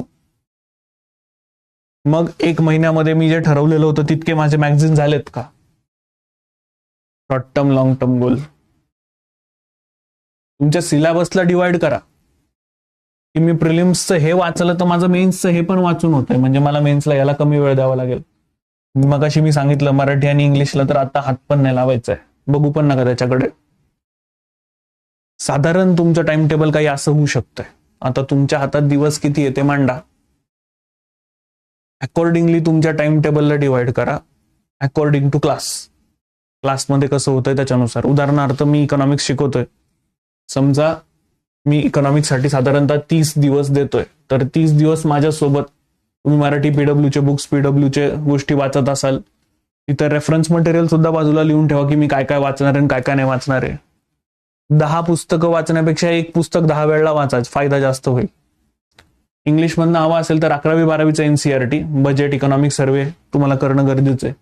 मग 1 महिन्यामध्ये मी जे ठरवलेलं होतं तितके माझे मॅगझिन झालेत का. Short term long term goal. तुमच्या सिलेबसला डिवाइड करा की मी प्रिलिम्सचं हे वाचलं तर माझं मेन्सचं हे पण वाचून होतंय, म्हणजे मला मेन्सला याला कमी वेळ द्यावा लागेल. मगाशी मी सांगितलं मराठी आणि इंग्लिशला तर आता हात पण नाही लावायचा आहे. बघू पण नका त्याच्याकडे. साधारण तुमचं टाइम टेबल काही असं होऊ शकतंय. आता तुमच्या हातात दिवस किती आहे ते मांडा. अकॉर्डिंगली तुमच्या टाइम टेबलला डिवाइड करा अकॉर्डिंग टू क्लास. क्लासमध्ये कसं होतंय त्याच्यानुसार. उदाहरणार्थ मी इकॉनॉमिक्स शिकवतोय. समजा मी इकॉनॉमिक्ससाठी साधारणतः 30 दिवस देतोय, तर 30 दिवस माझ्यासोबत तुम्ही मराठी पीडब्ल्यूचे बुक्स, पीडब्ल्यूचे गोष्टी वाचत असाल, इतर रेफरन्स मटेरियल सुद्धा बाजूला लिहून ठेवा की मी काय काय वाचणार आहे आणि काय काय नाही वाचणार आहे. 10 पुस्तकं वाचण्यापेक्षा 1 पुस्तक 10 वेळा वाचायचं, फायदा जास्त होईल. इंग्लिशमधनं हवा असेल तर 11वी 12वीचं एनसीईआरटी, बजेट, इकॉनॉमिक सर्वे तुम्हाला करणं गरजेचं आहे.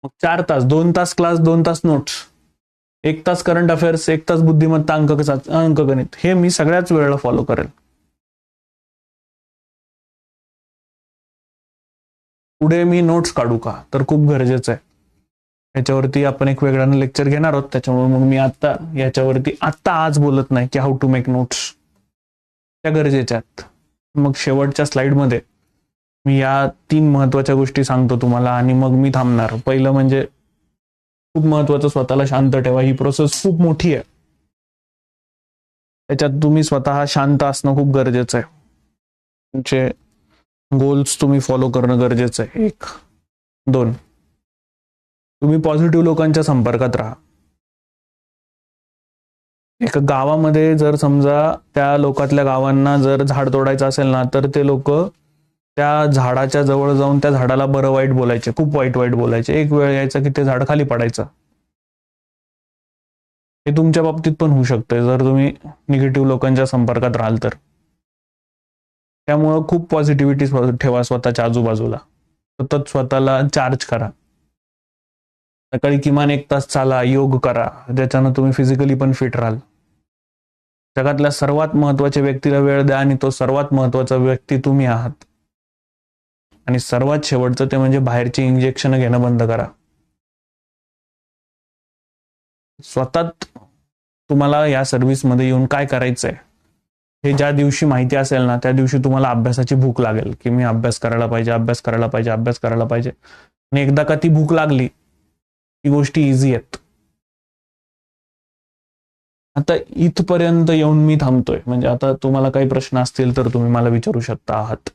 मग 4 तास, 2 तास क्लास, 2 तास नोट्स, 1 तास करंट अफेअर्स, 1 तास बुद्धिमत्ता, अंकगणित. हे मी सगळ्याच वेळेला फॉलो करेल. पुढे मी नोट्स काढू का, तर खूप गरजेचं आहे. याच्यावरती आपण एक वेगळ्यानं लेक्चर घेणार आहोत. त्याच्यामुळे मग मी आता याच्यावरती आज बोलत नाही की हाऊ टू मेक नोट्स. त्या गरजेच्या आहेत. मग शेवटच्या स्लाइडमध्ये मी या 3 महत्वाच्या गोष्टी सांगतो तुम्हाला आणि मग मी थांबणार. पहिलं म्हणजे खूप महत्वाचं, स्वतःला शांत ठेवा. ही प्रोसेस खूप मोठी आहे. त्याच्यात तुम्ही स्वतः शांत असणं खूप गरजेचं आहे. तुमचे गोल्स तुम्ही फॉलो करणं गरजेचं आहे. 1 2 तुम्ही पॉझिटिव्ह लोकांच्या संपर्कात राहा. एका गावामध्ये जर समजा त्या लोकातल्या गावांना जर झाड तोडायचं असेल ना, तर ते लोक त्या झाडाच्या जवळ जाऊन त्या झाडाला बरं वाईट बोलायचे, खूप वाईट वाईट बोलायचे. एक वेळ यायचा की ते झाड खाली पडायचं. हे तुमच्या बाबतीत पण होऊ शकते जर तुम्ही निगेटिव्ह लोकांच्या संपर्कात राहाल तर. त्यामुळं खूप पॉझिटिव्हिटी ठेवा स्वतःच्या आजूबाजूला. सतत स्वतःला चार्ज करा. सकाळी किमान 1 तास चाला, योग करा, ज्याच्यानं तुम्ही फिजिकली पण फिट राहाल. जगातल्या सर्वात महत्वाच्या व्यक्तीला वेळ द्या आणि तो सर्वात महत्वाचा व्यक्ती तुम्ही आहात. आणि सर्वात शेवटचं ते म्हणजे बाहेरची इंजेक्शन घेणं बंद करा. स्वतः तुम्हाला या सर्व्हिसमध्ये येऊन काय करायचंय हे ज्या दिवशी माहिती असेल ना त्या दिवशी तुम्हाला अभ्यासाची भूक लागेल की मी अभ्यास करायला पाहिजे, अभ्यास करायला पाहिजे, अभ्यास करायला पाहिजे. आणि एकदा का ती भूक लागली ती गोष्टी इझी आहेत. आता इथपर्यंत येऊन मी थांबतोय. म्हणजे आता तुम्हाला काही प्रश्न असतील तर तुम्ही मला विचारू शकता आहात.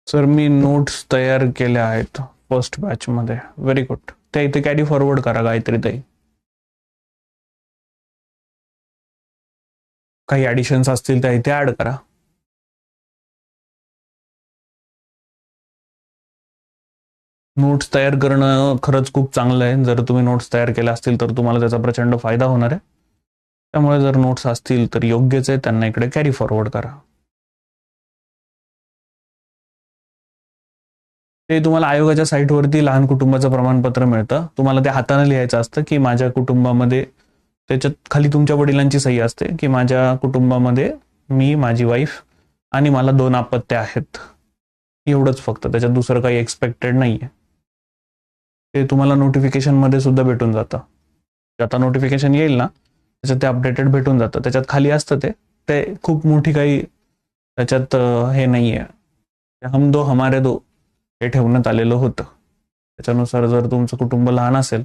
सर मी नोट्स तयार केल्या आहेत फर्स्ट बॅच मध्ये. Very good. त्या इथे कॅरी फॉरवर्ड करा गायत्री ताई. काही ऍडिशन्स असतील त्या इथे ऍड करा. नोट्स तयार करणं खरंच खूप चांगलं आहे. जर तुम्ही नोट्स तयार केल्या असतील तर तुम्हाला त्याचा प्रचंड फायदा होणार आहे. त्यामुळे जर नोट्स असतील तर योग्यच आहे, त्यांना इकडे कॅरी फॉरवर्ड करा. ते तुम्हाला आयोगाच्या साईटवरती लहान कुटुंबाचं प्रमाणपत्र मिळतं. तुम्हाला ते हाताने लिहायचं असतं की माझ्या कुटुंबामध्ये, त्याच्यात खाली तुमच्या वडिलांची सही असते की माझ्या कुटुंबामध्ये मी, माझी वाईफ आणि मला 2 अपत्य आहेत. एवढंच फक्त, त्याच्यात दुसरं काही एक्सपेक्टेड नाहीये. ते तुम्हाला नोटिफिकेशन मध्ये सुद्धा भेटून जातं. आता नोटिफिकेशन येईल ना त्याच्यात ते अपडेटेड भेटून जातं. त्याच्यात खाली असतं ते खूप मोठी काही त्याच्यात हे नाहीये. हम दो हमारे दो हे ठेवण्यात आलेलं होतं. त्याच्यानुसार जर तुमचं कुटुंब लहान असेल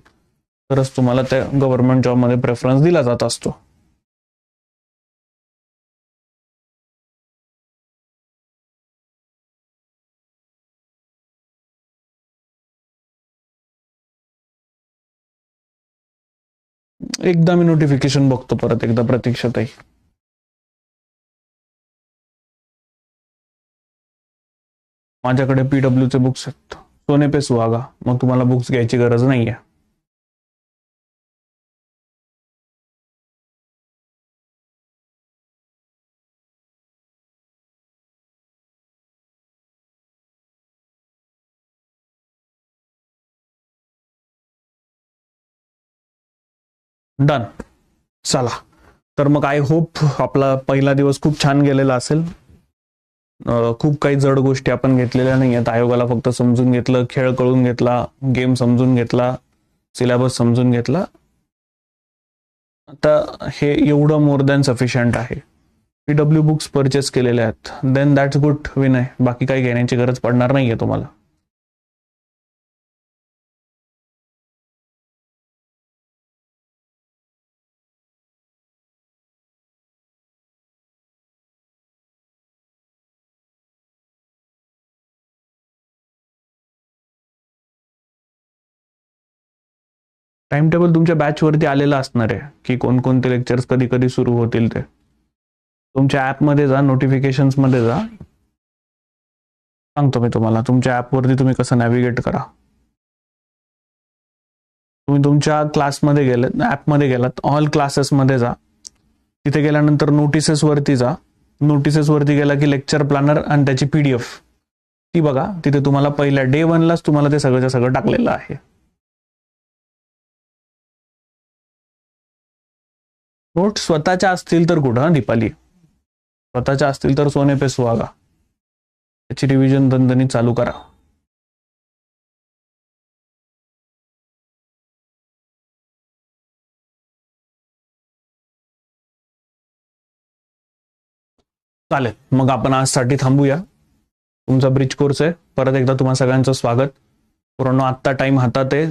तरच तुम्हाला त्या गव्हर्नमेंट जॉबमध्ये प्रेफरन्स दिला जात असतो. एकदा मी नोटिफिकेशन बघतो परत एकदा प्रतीक्षाताई. माझ्याकडे पीडब्ल्यूचे बुक्स आहेत, सोने पे सुहागा. मग तुम्हाला बुक्स घ्यायची गरज नाहीये. डन. चला तर मग आय होप आपला पहिला दिवस खूप छान गेलेला असेल. खूप काही जड गोष्टी आपण घेतलेल्या नाही आहेत. आयोगाला फक्त समजून घेतलं, खेळ कळून घेतला, गेम समजून घेतला, सिलेबस समजून घेतला. आता हे एवढं मोर दॅन सफिशियंट आहे. पीडब्ल्यू बुक्स परचेस केलेले आहेत, देन दॅट्स गुड विनय. बाकी काही घेण्याची गरज पडणार नाहीये तुम्हाला. टाइम टेबल तुमच्या बॅचवरती आलेलं असणार आहे की कोणकोणते लेक्चर्स कधी कधी सुरू होतील ते. तुमच्या ऍपमध्ये जा, नोटिफिकेशन्स मध्ये जा. सांगतो मी तुम्हाला तुमच्या ऍपवरती तुम्ही कसं नॅव्हिगेट करा. तुम्ही तुमच्या क्लासमध्ये गेलात, ऍपमध्ये गेलात, ऑल क्लासेसमध्ये जा. तिथे गेल्यानंतर नोटिसेस वरती जा. नोटिसेस वरती गेला की लेक्चर प्लॅनर आणि त्याची PDF ती बघा. तिथे तुम्हाला पहिल्या डे 1लाच तुम्हाला ते सगळं सगळं टाकलेलं आहे. नोट्स स्वतःच्या असतील तर कुठं दीपाली, स्वतःच्या असतील तर सोने पे सुहागा, त्याची रिव्हिजन दणदणीत चालू करा. चालेल, मग आपण आजसाठी थांबूया. तुमचा ब्रिज कोर्स आहे. परत एकदा तुम्हा सगळ्यांचं स्वागत. पूर्ण आत्ता टाइम हातात आहे.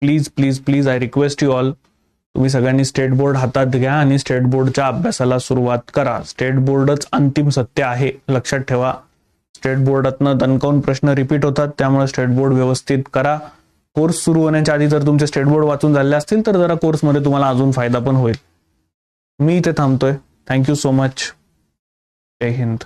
Please please please I request you all, तुम्ही सगळ्यांनी स्टेट बोर्ड हातात घ्या आणि स्टेट बोर्डच्या अभ्यासाला सुरुवात करा. स्टेट बोर्डच अंतिम सत्य आहे, लक्षात ठेवा. स्टेट बोर्डातनं दणकावून प्रश्न रिपीट होतात, त्यामुळे स्टेट बोर्ड व्यवस्थित करा. कोर्स सुरू होण्याच्या आधी जर तुमचे स्टेट बोर्ड वाचून झाले असतील तर जरा कोर्समध्ये तुम्हाला अजून फायदा पण होईल. मी इथे थांबतोय. Thank you so much. जय हिंद.